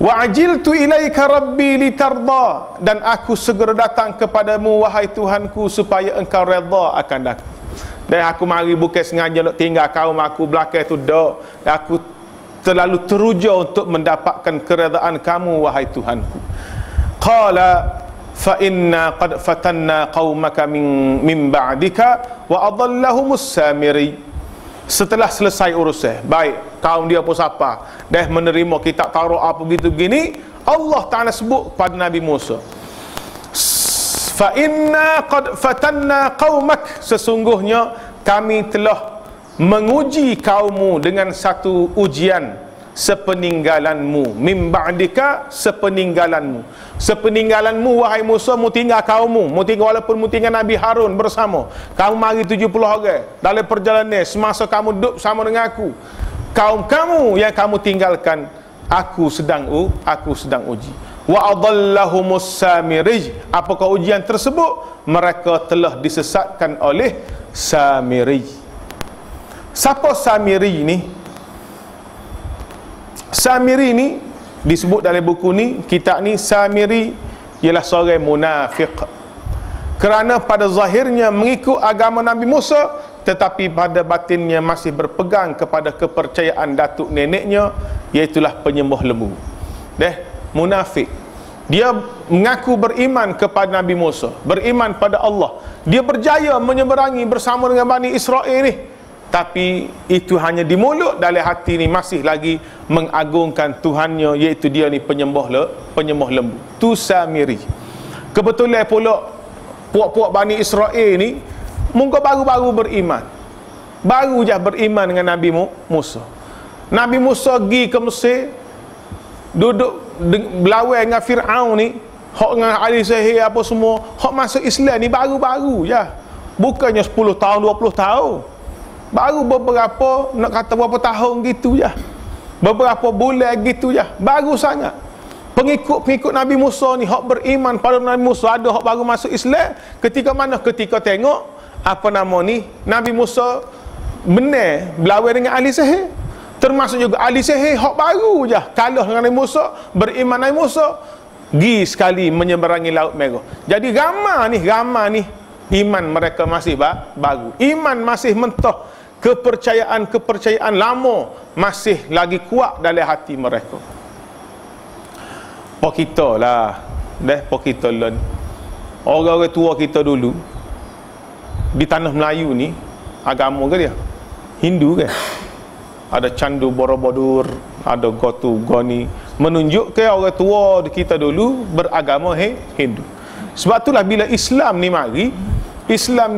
Wa ajiltu ilaika rabbi litarda. Dan aku segera datang kepadamu wahai Tuhanku supaya engkau redha akan aku. Dan aku mari bukan sengaja nak tinggal kaum aku belakang tu dak. Aku terlalu teruja untuk mendapatkan keredaan kamu wahai Tuhanku. Qala fa inna qad fatanna qaumaka min ba'dika wa adallahumus samiri. Setelah selesai urusan, baik kaum dia pun siapa dah menerima kitab Taurat apa begitu begini, Allah Ta'ala sebut pada Nabi Musa, fa inna qad fatanna qaumak, sesungguhnya kami telah menguji kaummu dengan satu ujian sepeninggalanmu, min ba'dika, sepeninggalanmu wahai Musa, mu tinggal kaummu, mu tinggal walaupun mu tinggal Nabi Harun bersama, kamu mari 70 orang dalam perjalanan semasa kamu duduk sama dengan aku, kaum kamu yang kamu tinggalkan aku sedang uji. Wa adallahumus samiri. Apakah ujian tersebut? Mereka telah disesatkan oleh Samiri. Siapa Samiri ni? Samiri ni disebut dalam buku ni, kitab ni, Samiri ialah seorang munafik. Kerana pada zahirnya mengikut agama Nabi Musa, tetapi pada batinnya masih berpegang kepada kepercayaan datuk neneknya, iaitulah penyembah lembu. Munafik. Dia mengaku beriman kepada Nabi Musa, beriman pada Allah. Dia berjaya menyeberangi bersama dengan Bani Israel ni. Tapi itu hanya di mulut, dalam hati ni masih lagi mengagungkan Tuhannya, iaitu dia ni penyembah lembu. Tu Samiri. Kebetulan pula puak-puak Bani Israel ni mungkin baru-baru beriman. Baru je beriman dengan Nabi Musa. Nabi Musa pergi ke Mesir, duduk berlawan dengan Fir'aun ni, hak dengan ahli sihir apa semua, hak masuk Islam ni baru-baru je. Bukannya 10 tahun, 20 tahun. Baru beberapa, nak kata berapa tahun gitu je, beberapa bulan gitu je, baru sangat. Pengikut Nabi Musa ni, hak beriman pada Nabi Musa, ada hak baru masuk Islam. Ketika mana? Ketika tengok apa nama ni, Nabi Musa benar berlawan dengan ahli sihir. Termasuk juga ahli sihir hak baru je kalah dengan Nabi Musa, beriman Nabi Musa, pergi sekali menyeberangi Laut Merah. Jadi ramai ni iman mereka masih baru, iman masih mentah, kepercayaan lama masih lagi kuat dalam hati mereka. Pak kita lah, pak kita lah, orang-orang tua kita dulu di tanah Melayu ni, agama ke dia? Hindu ke? Ada Candu Borobudur, ada Gotu Goni, menunjukkan orang tua kita dulu beragama Hindu. Sebab itulah bila Islam ni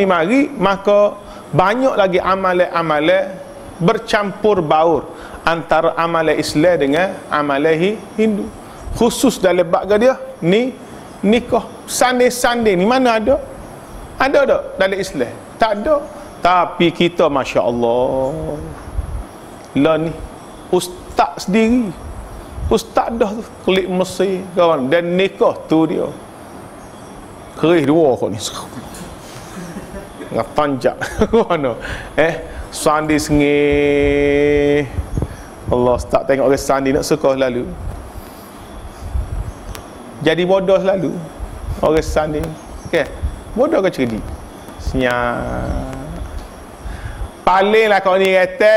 mari, maka banyak lagi amalan-amalan bercampur baur antara amalan Islam dengan amalan Hindu. Khusus dalam bab dia ni, nikah sanding-sanding ni mana ada? Ada tak dalam Islam? Tak ada. Tapi kita masya-Allah, lah ni ustaz sendiri, ustaz dah tu klik Mesir kawan, dan nikah tu dia kerih dua kau ni ngap tanjak mana sandi sengih. Allah, tak tengok orang sandi nak suka lalu jadi bodoh lalu orang sandi. Bodoh ke cerdik? Senyap. Paling lah kau ni kata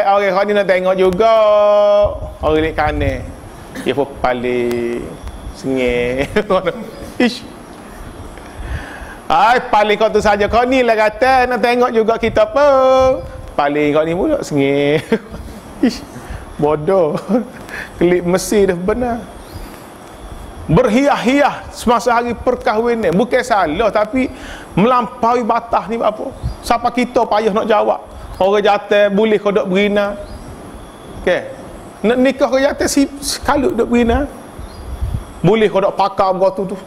orang kau ni nak tengok juga orang ni kanan, dia pun paling sengih. Ish. Paling kau tu saja, kau ni lah kata nak tengok juga kita apa. Paling kau ni pula sengih. Ish. Bodoh. Kelip Mesir dah benar. berhiah-hiah semasa hari perkahwinan. Bukan salah, tapi melampaui batas ni apa? Siapa kita payah nak jawab? Orang jatuh boleh kau dok berina. Okey. Nak nikah kau jatuh si kalut dok berina. Boleh kau dok pakar begitu tu.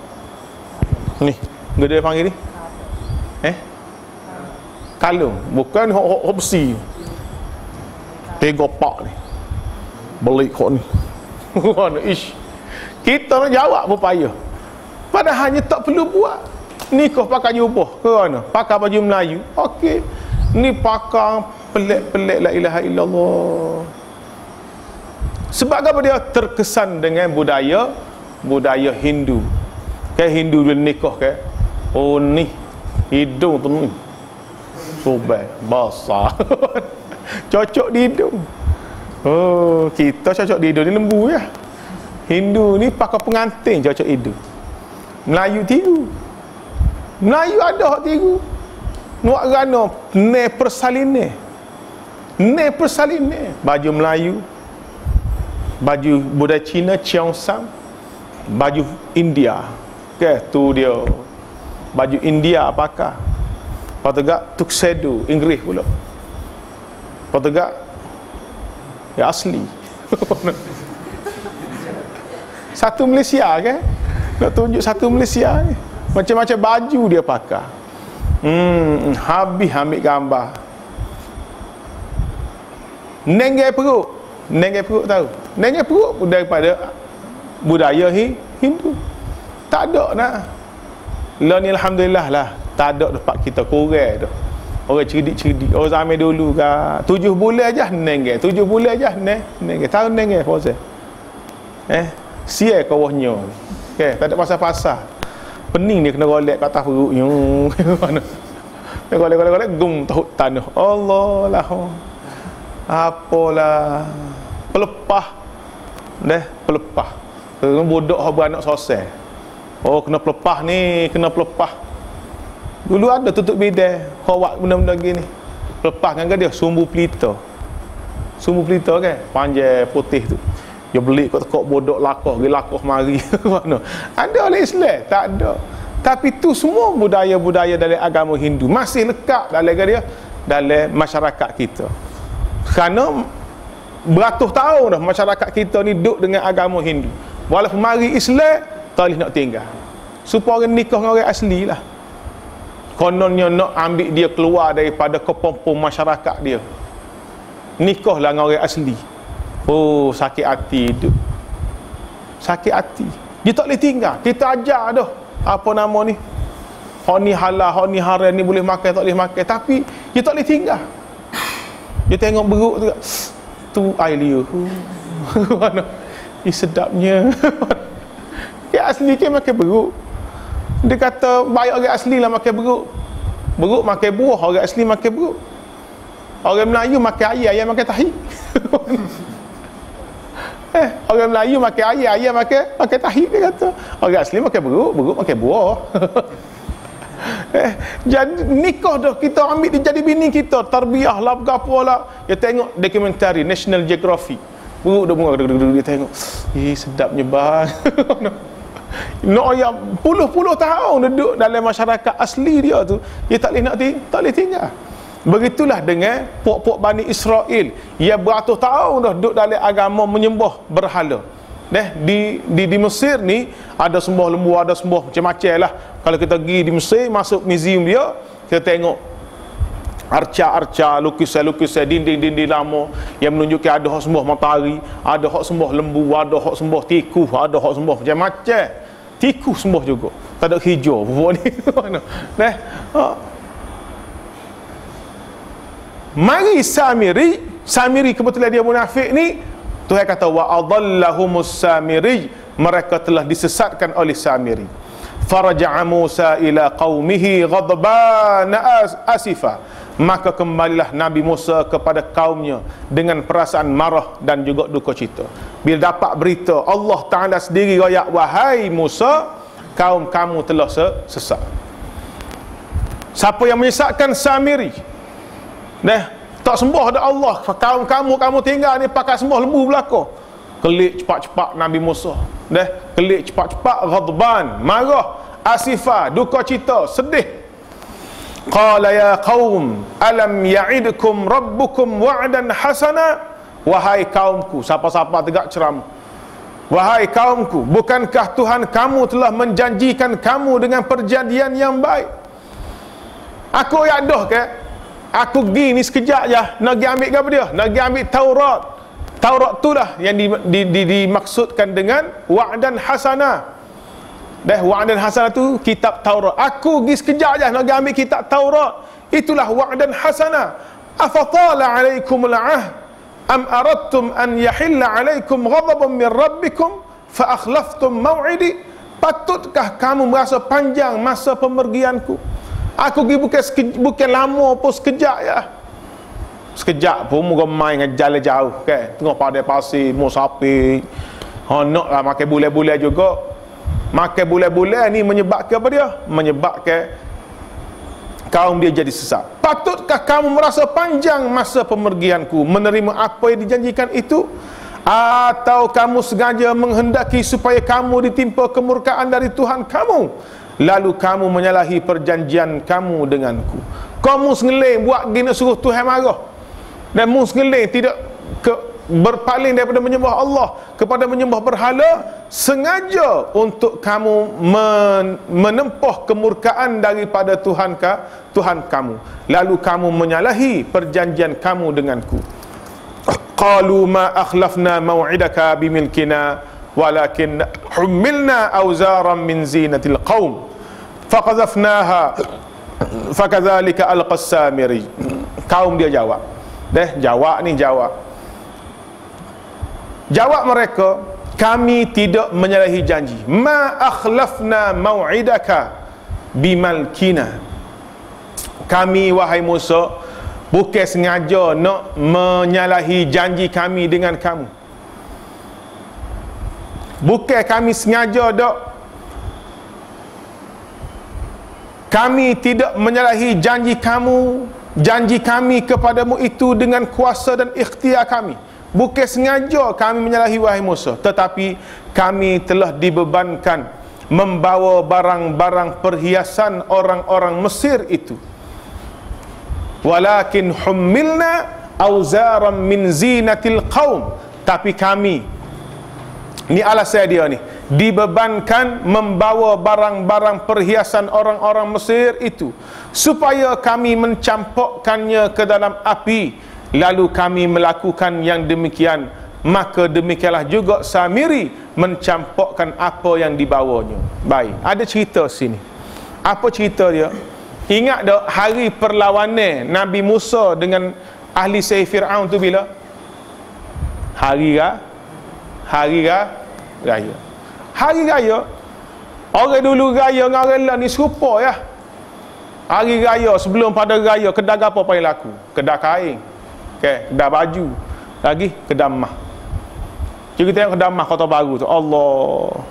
Ni, dia panggil ni. Kalung, bukan hok besi. Tega pak ni. Beli kau ni. Mana ish. Kita nak jawab pun payah. Padahal hanya tak perlu buat. Nikah pakai jubah ke mana? Pakai baju Melayu. Okey. Ni pakai pelik-pelik la ilaha illallah. Sebab apa dia terkesan dengan budaya Hindu. Kayak Hindu dia nikah kayak. Oh ni hidung tu ni. Sobek basah. Cocok di hidung. Oh, kita cocok di hidung ni lembu ya. Hindu ni pakai pengantin cocok hidung. Melayu tiru. Melayu ada hak tiru. Nuak rana ne persaline. Baju Melayu, baju budaya Cina Cheongsam, baju India. Okey, tu dia. Baju India pakai. Patugak tuxedo Inggeris pula. Patugak ya asli. Satu Malaysia kan? Nak tunjuk satu Malaysia ni. Macam-macam baju dia pakai. Habis ambil gambar. Nenggai perut tahu. Nenggai perut daripada budaya Hindu. Tak ada nak. Lah ni alhamdulillah lah. Tak ada dapat kita kurang dah. Orang cerdik-cerdik. Orang zaman dulu kan 7 bulan je nenggai. 7 bulan je nenggai. Tahu nenggai apa? Sial kawahnya. Okey, tak ada pasal-pasal. Pening dia kena golek kat atas perut. Mana? Dia golek gum tahut tanah. Allah lah. Apalah. Pelepah. Pelepah. Kena bodoh hak beranak sosial. Oh, kena pelepah ni, kena pelepah. Dulu ada tutup bidai, hawak benda-benda gini. Pelepah kan dia sumbu pelita. Sumbu pelita kan, panjang putih tu. Dia beli kat tekok bodoh lakoh, dia lakoh mari. Mana? Ada oleh Islam? Tak ada. Tapi tu semua budaya-budaya dalam agama Hindu masih lekat dalam masyarakat kita. Kerana beratus tahun dah masyarakat kita ni duduk dengan agama Hindu. Walaupun mari Islam, tak boleh nak tinggal. Supaya orang nikah dengan orang asli lah. Kononnya nak ambil dia keluar daripada kepompong masyarakat dia. Nikahlah dengan orang asli. Oh, sakit hati tu. Sakit hati. Dia tak boleh tinggal. Kita ajar dah. Apa nama ni? Hak ni halal, hak ni haram, ni boleh makan, tak boleh makan. Tapi dia tak boleh tinggal. Dia tengok beruk tu. Tu air liur. Mana? Sedapnya. Yang asli ke makan beruk. Dia kata baik orang asli lah makan beruk. Beruk makan buah, orang asli makan beruk. Orang Melayu makan ayam makan tahi. Orang Melayu makan ayam makan tahi, dia kata. Orang asli makan beruk makan buah. Jadi nikah dah kita ambil dia jadi bini kita, tarbiyah lah apa lah. Dia tengok dokumentari National Geographic. Beruk dia tengok. Sedapnya bang. No, yang puluh-puluh tahun duduk dalam masyarakat asli dia tu, dia tak boleh tinggal. Begitulah dengan puak-puak Bani Israel. Ia beratus tahun dah duduk dalam agama menyembah berhala. Di Mesir ni ada sembah lembu, ada sembah macam-macam lah. Kalau kita pergi di Mesir, masuk museum dia, kita tengok arca-arca, lukisan-lukisan, dinding-dinding lama yang menunjukkan ada hak sembah matahari, ada hak sembah lembu, ada hak sembah tikus, ada hak sembah macam-macam. Tikus sembah juga. Tak ada hijau pun ni. Mari Samiri kebetulan dia munafik ni, Tuhan kata wa adallahumus Samiri, mereka telah disesatkan oleh Samiri. Faraja'a Musa ila qaumihi ghadbana asifa, maka kembalilah Nabi Musa kepada kaumnya dengan perasaan marah dan juga duka cita. Bila dapat berita Allah Ta'ala sendiri royak, wahai Musa, kaum kamu telah sesat. Siapa yang menyesatkan? Samiri. Tak sembah ada Allah. Kaum kamu tinggal ni pakai sembah lembu belaka. Kelik cepat-cepat Nabi Musa. kelik cepat-cepat, ghadban, marah, asifah, duka cita, sedih. Qala ya qaum alam ya'idkum rabbukum wa'dan hasana. Wahai kaumku, siapa-siapa tegak ceramah, wahai kaumku, bukankah Tuhan kamu telah menjanjikan kamu dengan perjanjian yang baik? Aku yadoh ke aku pergi ni sekejap je, nak pergi ambil apa dia? Nak pergi ambil Taurat. Taurat tu lah yang dimaksudkan dengan wa'dan hasana. Wa'dan hasana tu kitab Taurat. Aku pergi sekejap je nak pergi ambil kitab Taurat. Itulah wa'dan hasana. Afatala alaikumul ahd am aradtum an yahilla alaikum ghadabun min rabbikum fa akhlaftum maw'idi. Patutkah kamu merasa panjang masa pemergianku? Aku pergi bukan lama pun, sekejap ya. Sekejap pun muka main dengan jalan jauh kan. Tengok pada pasir, musafir. Nak lah makan bulan-bulan juga. Makan bulan-bulan ni menyebabkan apa dia? Menyebabkan kaum dia jadi sesat. Patutkah kamu merasa panjang masa pemergianku, menerima apa yang dijanjikan itu? Atau kamu sengaja menghendaki supaya kamu ditimpa kemurkaan dari Tuhan kamu, lalu kamu menyalahi perjanjian kamu denganku? Kamu sengeling buat gini suruh Tuhan marah, dan mu sengeling tidak berpaling daripada menyembah Allah kepada menyembah berhala, sengaja untuk kamu menempuh kemurkaan daripada Tuhan kamu, lalu kamu menyalahi perjanjian kamu denganku. Qalu ma akhlafna maw'idaka bimilkina walakin humilna awzaran min zinatil qaum faqadhafnaha fakadzalika alqas samiri. Kaum dia jawab. Jawab mereka, kami tidak menyalahi janji. Ma akhlafna maw'idaka bimalkina. Kami wahai Musa bukan sengaja nak menyalahi janji kami dengan kamu. Bukan kami sengaja dak. Kami tidak menyalahi janji kami kepadamu itu dengan kuasa dan ikhtiar kami. Bukan sengaja kami menyalahi wahai Musa, tetapi kami telah dibebankan membawa barang-barang perhiasan orang-orang Mesir itu. Walakin humilna auzaram min zinatil qaum. Tapi kami, ni alasan dia ni, dibebankan membawa barang-barang perhiasan orang-orang Mesir itu, supaya kami mencampakkannya ke dalam api, lalu kami melakukan yang demikian. Maka demikianlah juga Samiri mencampakkan apa yang dibawanya. Baik, ada cerita sini. Apa cerita dia? Ingat tak hari perlawanan Nabi Musa dengan ahli Sihir Fir'aun tu bila? Hari raya. Hari raya. Orang dulu raya dengan orang lain ni serupa ya. Hari raya, sebelum pada raya, kedai apa paling laku? Kedai kain, kedai baju, lagi kedai mah. Jadi kita tengok kedai mah Kota Baru tu, Allah,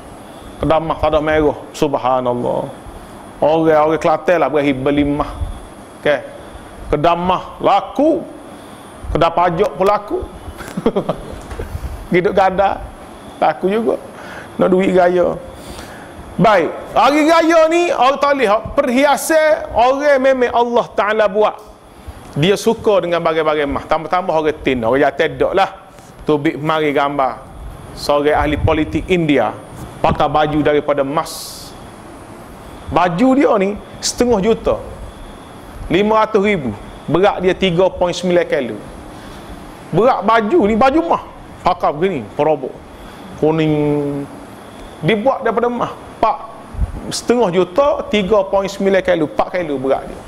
kedai mah tak ada merah, subhanallah. Orang-orang Kelantan lah berakhir beli mah. Kedai mah laku, kedai pajak pun laku. Hidup gada laku juga, nak duit raya. Baik, hari raya ni orang tak lihat perhiasan orang memang Allah Ta'ala buat. Dia suka dengan bagai-bagai mah. Tambah-tambah orang tin, orang jatuh dok lah. Tubik mari gambar seorang ahli politik India pakai baju daripada emas. Baju dia ni 500,000, 500,000. Berat dia 3.9 kilo. Berat baju ni, baju mah. Pakai begini, perobok kuning, dibuat daripada emas. 500,000, 3.9 kilo, 4 kilo berat dia.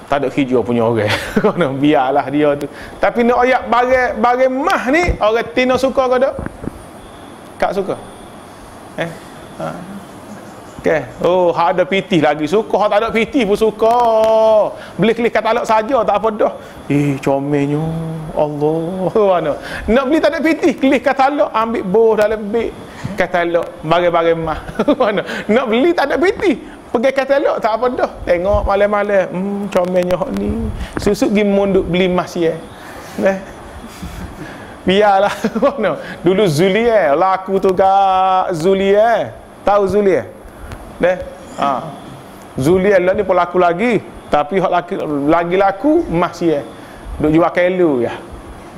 Tak ada hijau punya orang. Biarlah dia tu. Tapi nak ayat barang emas ni, orang Tina suka ke tak? Kak suka? Oh, hak ada pitih lagi suka, hak tak ada pitih pun suka. Beli kelis katalog saja tak apa dah. Comelnya Allah. Nak beli tak ada pitih, kelis katalog, ambil boh dalam beg katalog barang-barang mah. Nak beli tak ada pitih, pergi katalog tak apa dah. Tengok malam-malam, comelnya hak ni. Susuk pergi munduk beli emas ya. Biarlah. Dulu Zulier laku tu gak Zulier. Tahu Zulier? Deh. Zulier lah ni pun laku lagi. Tapi hak lagi laku masih duk jual kelu ya.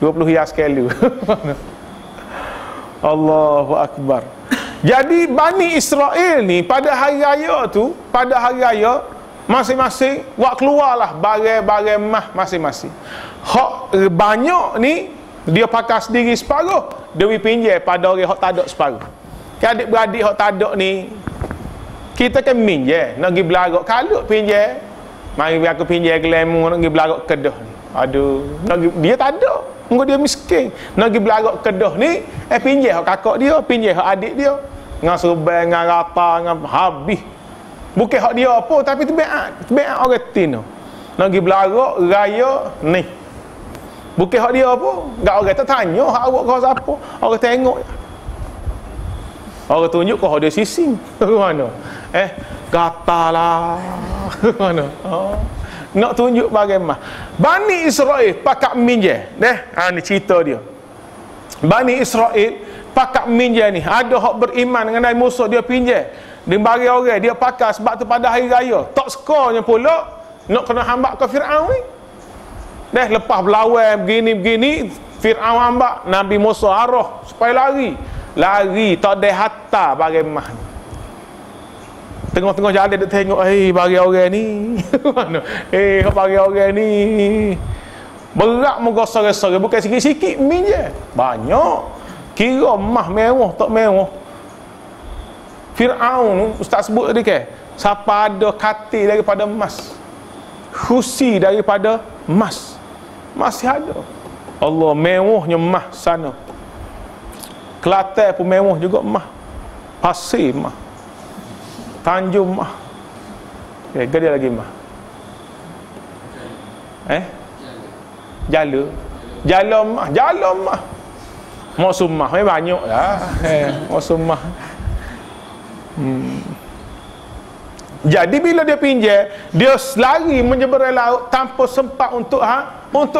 20 hias kelu. Allahu Akbar. Jadi Bani Israel ni pada hari raya tu, pada hari raya masing-masing buat keluarlah barang-barang mah masing-masing. Hak banyak ni dia pakai sendiri separuh, dia pinjam pada orang hak tak ada separuh. Adik-beradik hak tak ada ni kita kan minjam, nak pergi belagak kalau pinjam. Mari aku pinjam gelemu nak pergi belagak Kedah ni. Aduh, dia tak ada. Engko dia miskin. Nak pergi belagak Kedah ni, pinjam hak kakak dia, pinjam hak adik dia. Dengan serban, dengan rata, dengan habis. Bukan hak dia apa, tapi tebeak orang tin tu. Nak pergi belagak raya ni. Bukan hak dia apa, enggak orang tertanya hak awak kau siapa. Orang tengok. Orang tunjuk kau dia sising. Mana? Gatalah. Mana? Nak tunjuk bagaimana Bani Israel pakak minjam. Ni cerita dia. Bani Israel pakak minjam ni. Ada hak beriman dengan Nabi Musa, dia pinjam. Dia bagi orang, dia pakai sebab tu pada hari raya. Tak sekornya pula nak kena hambak ke Fir'aun ni. Lepas berlawan begini-begini, Fir'aun hambak, Nabi Musa arah supaya lari. Lari tak ada hatta bagaimana. Tengok-tengok jalan dia tengok, bagi orang ni. Mana? Bagi orang ni. Berat muka sore-sore, bukan sikit-sikit min je. Banyak. Kira mah mewah tak mewah. Fir'aun ustaz sebut tadi ke, siapa ada katil daripada emas, khusi daripada emas, masih ada. Allah, mewahnya emas sana. Kelantan pun mewah juga emas. Pasir emas, Tanjung emas. Gede lagi emas. Jala emas. Maksud emas banyak lah. Maksud emas. Jadi bila dia pinjam, dia lari menyeberang laut tanpa sempat untuk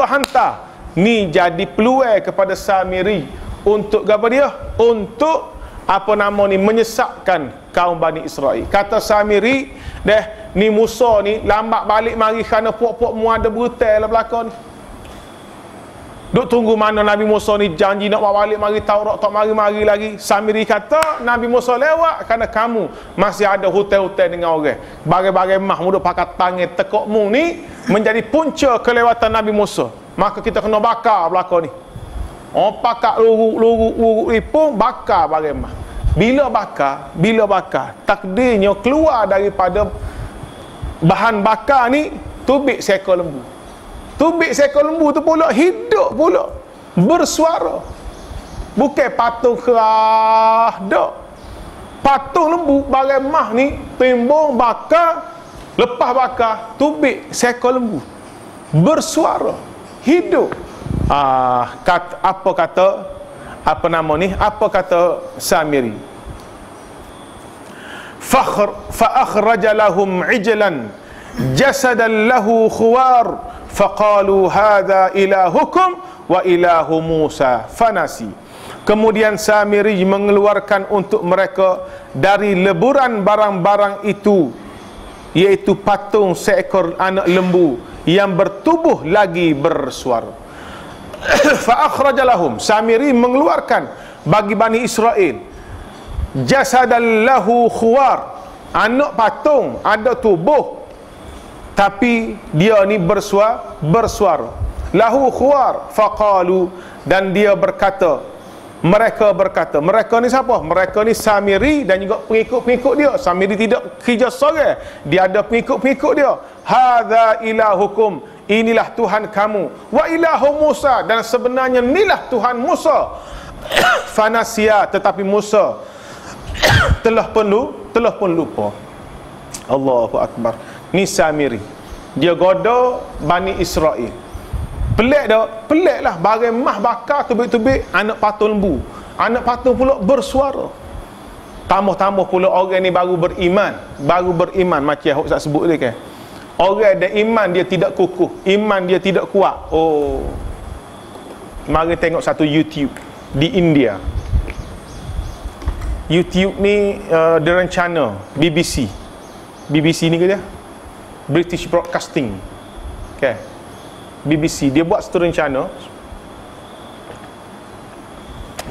hantar. Ni jadi peluang kepada Samiri untuk apa dia? Untuk menyesatkan kaum Bani Israel. Kata Samiri, ni Musa ni lambat balik mari kerana puak-puak mu ada brutal lah belakang ni. Duk tunggu mana Nabi Musa ni janji nak bawa balik mari Taurat, tak mari-mari lagi. Samiri kata Nabi Musa lewat kerana kamu masih ada hutang-hutang dengan orang. Bagai-bagai mah mu duk pakai tangan tekokmu ni menjadi punca kelewatan Nabi Musa. Maka kita kena bakar belakang ni. Pakak luruk ipung bakar bagai mah. Bila bakar takdirnya keluar daripada bahan bakar ni tubik seekor lembu. Tubik seekor lembu tu pula hidup pula, bersuara. Bukan patung kerah dak. Patung lembu bagai mah ni timbung bakar, lepas bakar tubik seekor lembu, bersuara, hidup. Apa kata Samiri? Fa akhraja lahum ijlan jasadan lahu khuwar faqalu hadha ilahukum wa ilahu Musa fanasi. Kemudian Samiri mengeluarkan untuk mereka dari leburan barang-barang itu, iaitu patung seekor anak lembu yang bertubuh lagi bersuara. Fa akhraja lahum, Samiri mengeluarkan bagi Bani Israel jasadan lahu khuwar, anak patung ada tubuh tapi dia ni bersuara. Lahu khuwar faqalu, dan dia berkata, mereka ni siapa? Mereka ni Samiri dan juga pengikut-pengikut dia. Samiri tidak kerja seorang, dia ada pengikut-pengikut dia. Hadza ilahukum, inilah Tuhan kamu, wa ilahu Musa, dan sebenarnya inilah Tuhan Musa. Fanasia, tetapi Musa telah pun lupa. Allahu Akbar. Ni Samiri, dia goda Bani Israel. Pelik lah. Barang mah bakar tubik-tubik anak patung lembu. Anak patung pula bersuara. Tambah-tambah pula orang ni baru beriman macam Ustaz sebut dia kan. Orang ada iman dia tidak kukuh, iman dia tidak kuat. mari tengok satu YouTube di India. YouTube ni direncana BBC ni ke dia? British Broadcasting. Okay. BBC dia buat satu rencana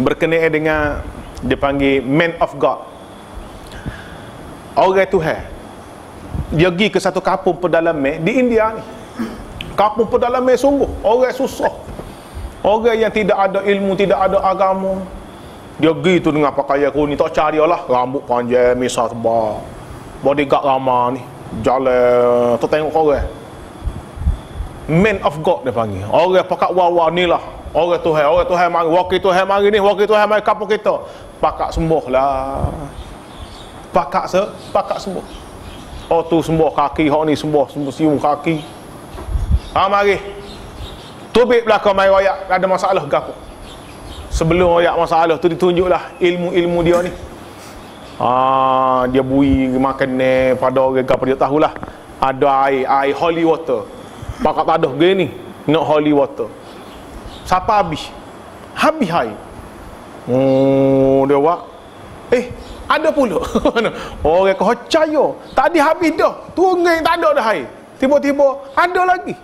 berkenaan dengan dia panggil Man of God. Orang Tuhan. Dia pergi ke satu kampung pedalaman di India ni. Kampung pedalaman sungguh, orang susah. Orang yang tidak ada ilmu, tidak ada agama. Dia pergi tu dengan pakaian kuning, tak cari lah, rambut panjang, misal tebal. Bodyguard ramah ni, jalan tu tengok orang. Man of God dia panggil. Orang pakat wawa ni lah. Orang Tuhan mari, wakil Tuhan mari ni, wakil Tuhan mari kampung kita. Pakat sembuh lah. Pakat sembuh. Oh tu sembuh kaki, hok ni sembuh siung kaki. Mari. Tubik belakang mai royak ada masalah ke apa. Sebelum royak masalah tu ditunjuklah ilmu-ilmu dia ni. Dia bui makan ni pada orang apa dia tahulah. Ada air holy water. Pakat tak ada gini, nak holy water. Siapa habis air. Dia buat ada pula. Orang kau percaya tadi habis dah, tunggu tak ada dah air, tiba-tiba ada lagi.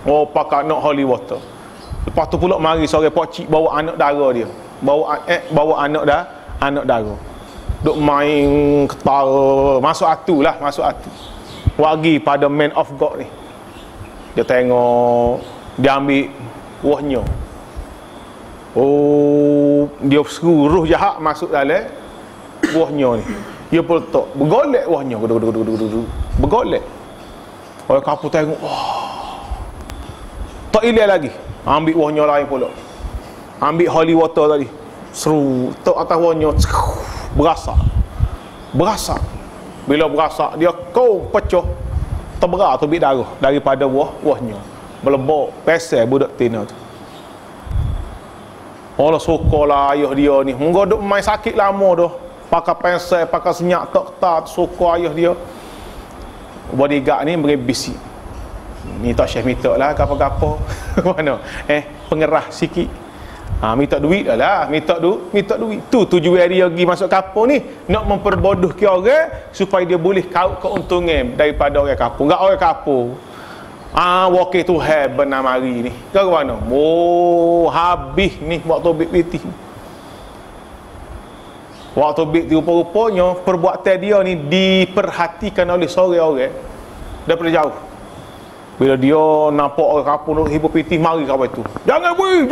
Pakat nak holy water. Lepas tu pula mari seorang pokcik bawa anak dara dia, bawa anak dara duk main ketara, masuk atu. Wagi pada Man of God ni, dia tengok, dia ambil wahnya. Dia suruh jahat masuk dalam wahnya ni. Dia peletak, bergolek wahnya, bergolek. Orang kampung tengok, tak ilah lagi. Ambil wahnya lain pula. Ambil holy water tadi, seru, tok atas wahnya, berasak. Bila berasak, dia pecah, terberat tubik darah daripada wahnya. Melebok, pesel budak tina tu. Allah sokorlah ayah dia ni. Munggu duk main sakit lama dah. Pakai pensel, pakai senyak tak sokor ayah dia. Bodyguard ni beri bisik. Ni tak syekh minta lah apa-apa. Mana? Pengerah sikit. Minta duit dah lah. Minta duit. Tu tujuan dia pergi masuk kapur ni. Nak memperbodoh ke orang supaya dia boleh kaut keuntungan daripada orang kapur. Enggak orang kapur. Wakil Tuhan benar mari ni. Ke mana? Habis ni waktu tobik pitih. Waktu tobik rupa-rupanya perbuatan dia ni diperhatikan oleh seorang orang daripada jauh. Bila dia nampak orang kapur nak hibur pitih, mari kawan tu. Jangan bui.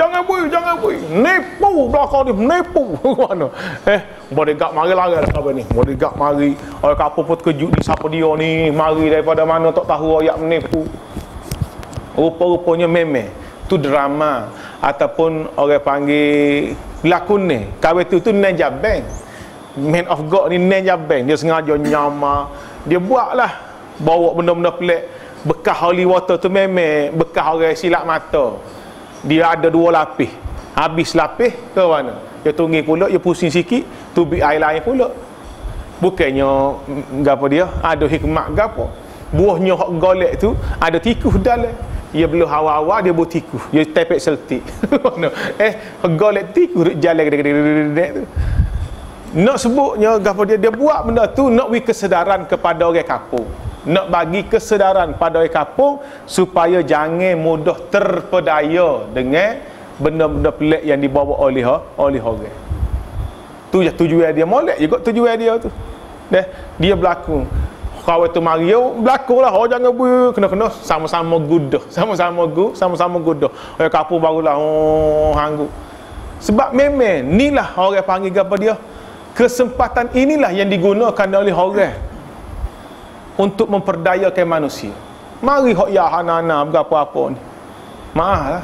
Nipu belakang ni, menipu. Mana? Bodyguard mari lari lah kawan ni. Bodyguard mari. Orang kapur pun terkejut ni, siapa dia ni? Mari daripada mana tak tahu ayat menipu. Rupa-rupanya memang tu drama ataupun orang panggil lakon ni. Kawan tu nejabeng. Man of God ni nejabeng. Dia sengaja nyama. Dia buatlah bawa benda-benda pelik. Bekas holy water tu memang bekas orang silap mata. Dia ada 2 lapis. Habis lapis ke mana? Dia tunggu pula, dia pusing sikit, tubik air lain pula. Bukannya gapo dia ada hikmat gapo. Buahnya hok golek tu ada tikus dalam. Dia belum hawa-hawa, dia buat tikus. Dia tepek seltik. Golek tikus duk jalan tu. Nak sebutnya gapo dia buat benda tu nak bagi kesedaran kepada orang kampung. Nak bagi kesedaran pada orang kampung supaya jangan mudah terpedaya dengan benda-benda pelik yang dibawa oleh orang. Tu je tujuan dia, molek juga tujuan dia tu. Dia berlaku. Kawan tu Mario berlakulah. Jangan kena sama-sama gudah. Sama-sama gudah. Orang kampung barulah hanggu. Sebab memang inilah orang panggil apa dia? Kesempatan inilah yang digunakan oleh orang untuk memperdayakan manusia. Mari hok ya hanana berapa-apa ni. Maaf lah.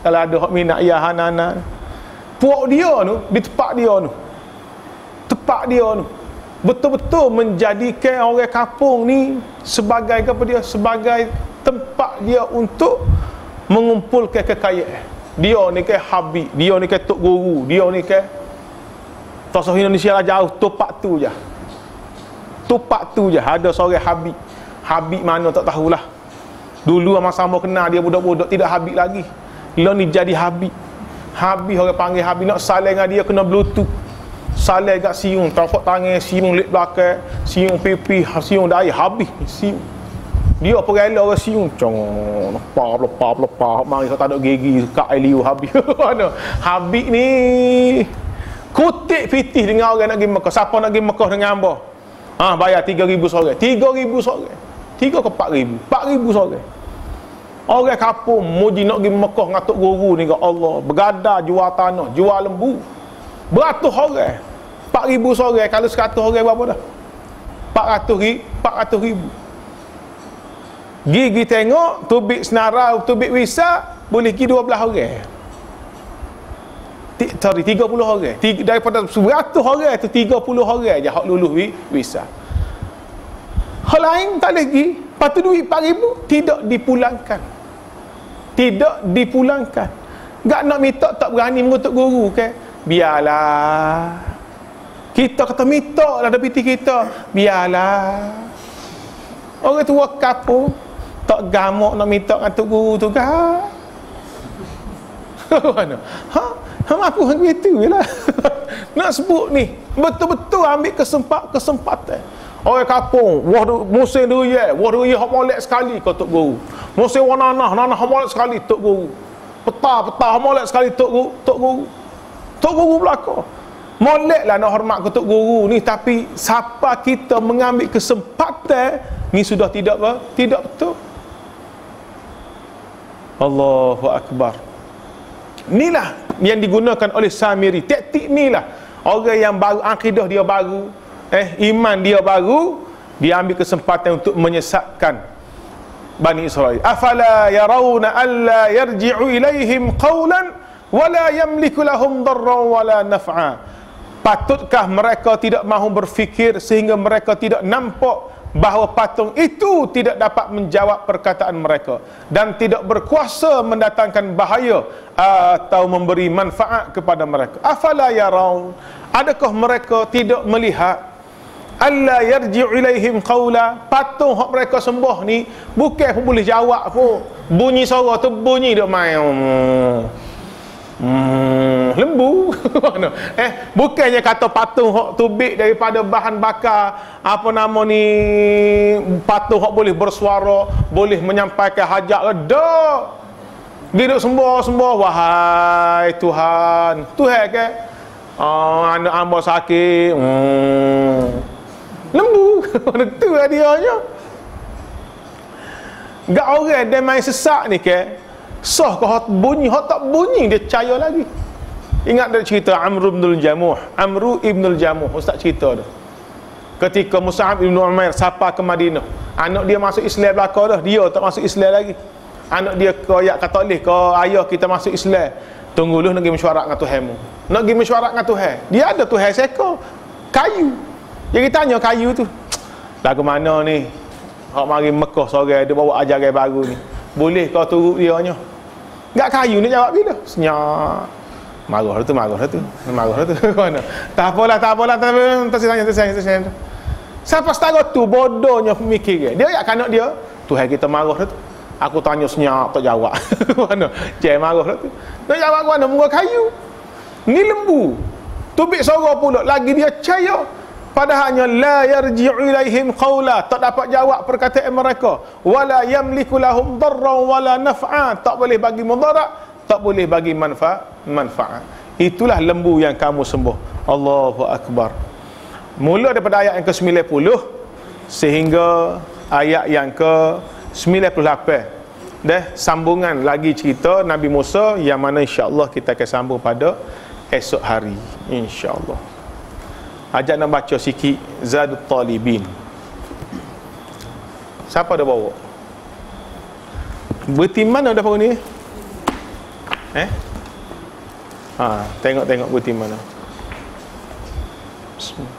Kalau ada hok minat ya hanana. Puak dia tu, di tempat dia tu. Tempat dia tu. Betul-betul menjadikan orang kampung ni sebagai apa dia? Sebagai tempat dia untuk mengumpulkan kekayaan. Dia ni ke habib, dia ni ke tok guru, dia ni ke tosoh Indonesia lah jauh, topak tu je. Tupak tu je. Ada seorang Habib mana tak tahulah. Dulu sama-sama kenal dia budak-budak, tidak Habib lagi. Lo ni jadi Habib. Habib orang panggil Habib, nak saling dengan dia kena bluetooth. Saling kat siung, tafak tangan siung lip belakang, siung pipi, siung daya Habib siung. Dia apa rela orang siung cong lepas mari tak ada gigi kat Eliu Habib. Mana Habib ni kutik pitih dengan orang nak pergi Mekah. Siapa nak pergi Mekah dengan hamba? Bayar 3,000 seorang. 3,000 seorang. 3 ke 4,000? 4,000 seorang. Orang kampung muji nak pergi Mekah dengan Tok Guru ni, Allah, bergadar jual tanah, jual lembu. Beratus orang. 4,000 seorang. Kalau 100 orang berapa dah? 400,000. Gigi tengok, tubik senara, tubik wisa, boleh pergi 12 orang. 30 orang. Daripada 100 orang tu 30 orang je hak lulus visa. Hal lain tak lagi. Lepas tu duit 4,000 tidak dipulangkan. Tidak dipulangkan. Gak nak minta tak berani mengutuk guru ke? Biarlah. Kita kata minta lah dapat kita. Biarlah. Orang tu wakaf pun tak gamak nak minta dengan tok guru tu kan. Mana? Apa hang begitu jelah. Nak sebut ni, betul-betul ambil kesempatan. Orang kampung, musim durian hak molek sekali kau tok guru. Musim nanah hak molek sekali tok guru. Peta hak molek sekali tok guru. Tok guru belaka. Moleklah nak hormat ke tok guru ni, tapi siapa kita mengambil kesempatan ni sudah tidak betul. Allahu akbar. Inilah yang digunakan oleh Samiri. Taktik inilah orang yang baru, akidah dia baru, iman dia baru, dia ambil kesempatan untuk menyesatkan Bani Israel. Afala yarawna alla yarji'u ilaihim qawlan wala yamliku lahum darran wala naf'a. Patutkah mereka tidak mahu berfikir sehingga mereka tidak nampak bahawa patung itu tidak dapat menjawab perkataan mereka dan tidak berkuasa mendatangkan bahaya atau memberi manfaat kepada mereka. Afala yaraun, adakah mereka tidak melihat alla yarji'u ilaihim qawla, patung hak mereka sembah ni bukan pun boleh jawab pun. Bunyi suara tu bunyi dia main lembu. Bukannya kata patung hak tubik daripada bahan bakar apa nama ni, patung hak boleh bersuara, boleh menyampaikan hajat ke dak. Dia duk sembah wahai Tuhan ke anak hamba sakit lembu. Itu dia nya. Gak orang dia main sesak ni ke sah ke hak bunyi, hak tak bunyi dia percaya lagi. Ingat dari cerita Amru ibnul Jamuh, ustaz cerita tu. Ketika Mus'ab ibn Umair sapa ke Madinah, anak dia masuk Islam belaka dah, dia tak masuk Islam lagi. Anak dia koyak kata leh, kau ayah kita masuk Islam. Tunggu dulu nak pergi mesyuarat dengan Tuhanmu. Nak pergi mesyuarat dengan Tuhan. Dia ada Tuhan seko kayu. Dia tanya kayu tu, lagu mana ni? Hak mari Mekah sore dia bawa ajaran baru ni. Boleh kau turut dia nya? Gak kayu ni jawab bila? Senyap. Marah tu. Mana? Tak apalah. Tersayang. Siapa setara tu bodohnya pemikir dia. Dia kanak dia, Tuhan kita marah tu. Aku tanya senyap tak jawab. Mana? Cik marah tu. Nak jawab mana? Muka kayu. Ni lembu. Tubik suara pula lagi dia percaya. Padahalnya la yarji'u ilaihim qawla, tak dapat jawab perkataan mereka, wala yamliku lahum darran wala naf'a, tak boleh bagi mudarat, tak boleh bagi manfaat. Itulah lembu yang kamu sembah. Allahu akbar. Mula daripada ayat yang ke-90 sehingga ayat yang ke-98. Sambungan lagi cerita Nabi Musa yang mana insya-Allah kita akan sambung pada esok hari insya-Allah. Ajak nak baca sikit Zadut Talibin. Siapa dah bawa? Berti mana dah bawa ni? Tengok berti mana. Bismillah.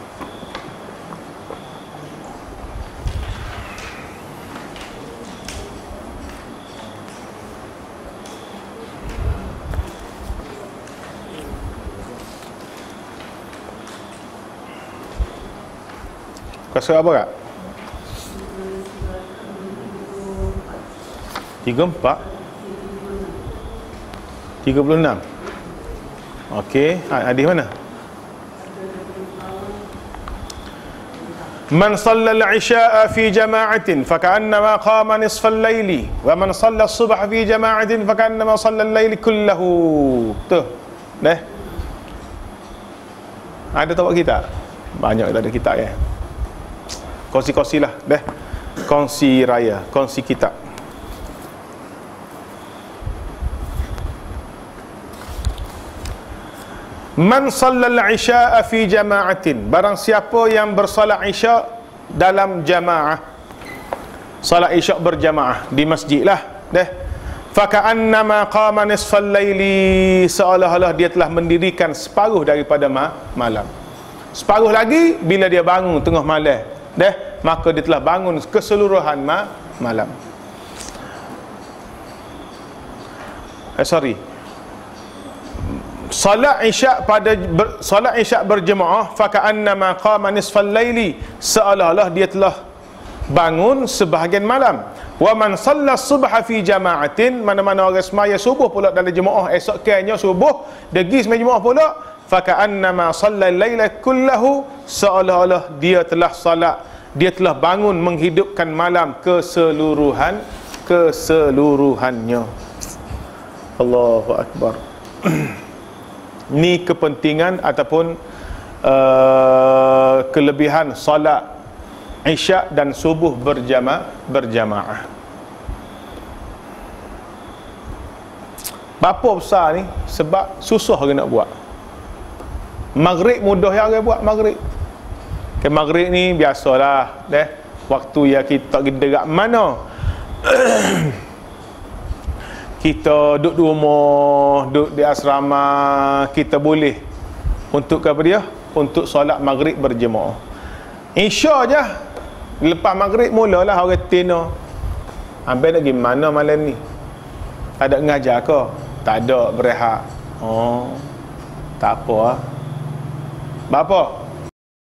Kasih apa kak? 3, 4 36. Okey, hadis mana? Man shalla al-'isha'a fi jama'atin faka'annama qama nisfal laili wa man shalla as-subha fi jama'atin faka'annama shalla al-laili kullahu. Tu. Dah. Ada tahu kita? Banyak tak ada kitab ya. Kongsi-kongsilah, dah. Kongsi raya, kongsi kitab. Man sallal isya'a fi jama'atin, barang siapa yang bersolat isya' dalam jamaah, solat isya' berjamaah di masjid lah, dah. Faka'annama qama nisfal laili, seolah-olah dia telah mendirikan separuh daripada malam. Separuh lagi bila dia bangun tengah malam, dah, maka dia telah bangun keseluruhan malam. Salat isyak berjemaah faka'annama qama nisfal laili, seolah-olah dia telah bangun sebahagian malam. Wa man shalla subha fi jama'atin, mana-mana orang semaya subuh pula dalam jemaah, esoknya subuh dia pergi semaya jemaah pula, faka'annama shalla laila kullahu, seolah-olah dia telah salat, dia telah bangun menghidupkan malam keseluruhannya. Allahu akbar. Ni kepentingan ataupun kelebihan solat isyak dan subuh berjamaah. Bapa besar ni sebab susah orang nak buat. Maghrib mudah ya orang buat maghrib. Ke maghrib ni biasalah, dah. Waktu yang kita pergi dekat mana? Kita duduk di rumah, duduk di asrama, kita boleh untuk apa dia? Untuk solat maghrib berjemaah. Isya je lepas maghrib mulalah orang tino. Ambil nak pergi mana malam ni? Ada ngajar ke? Tak ada, berehat. Oh, tak apa ah. Bapa,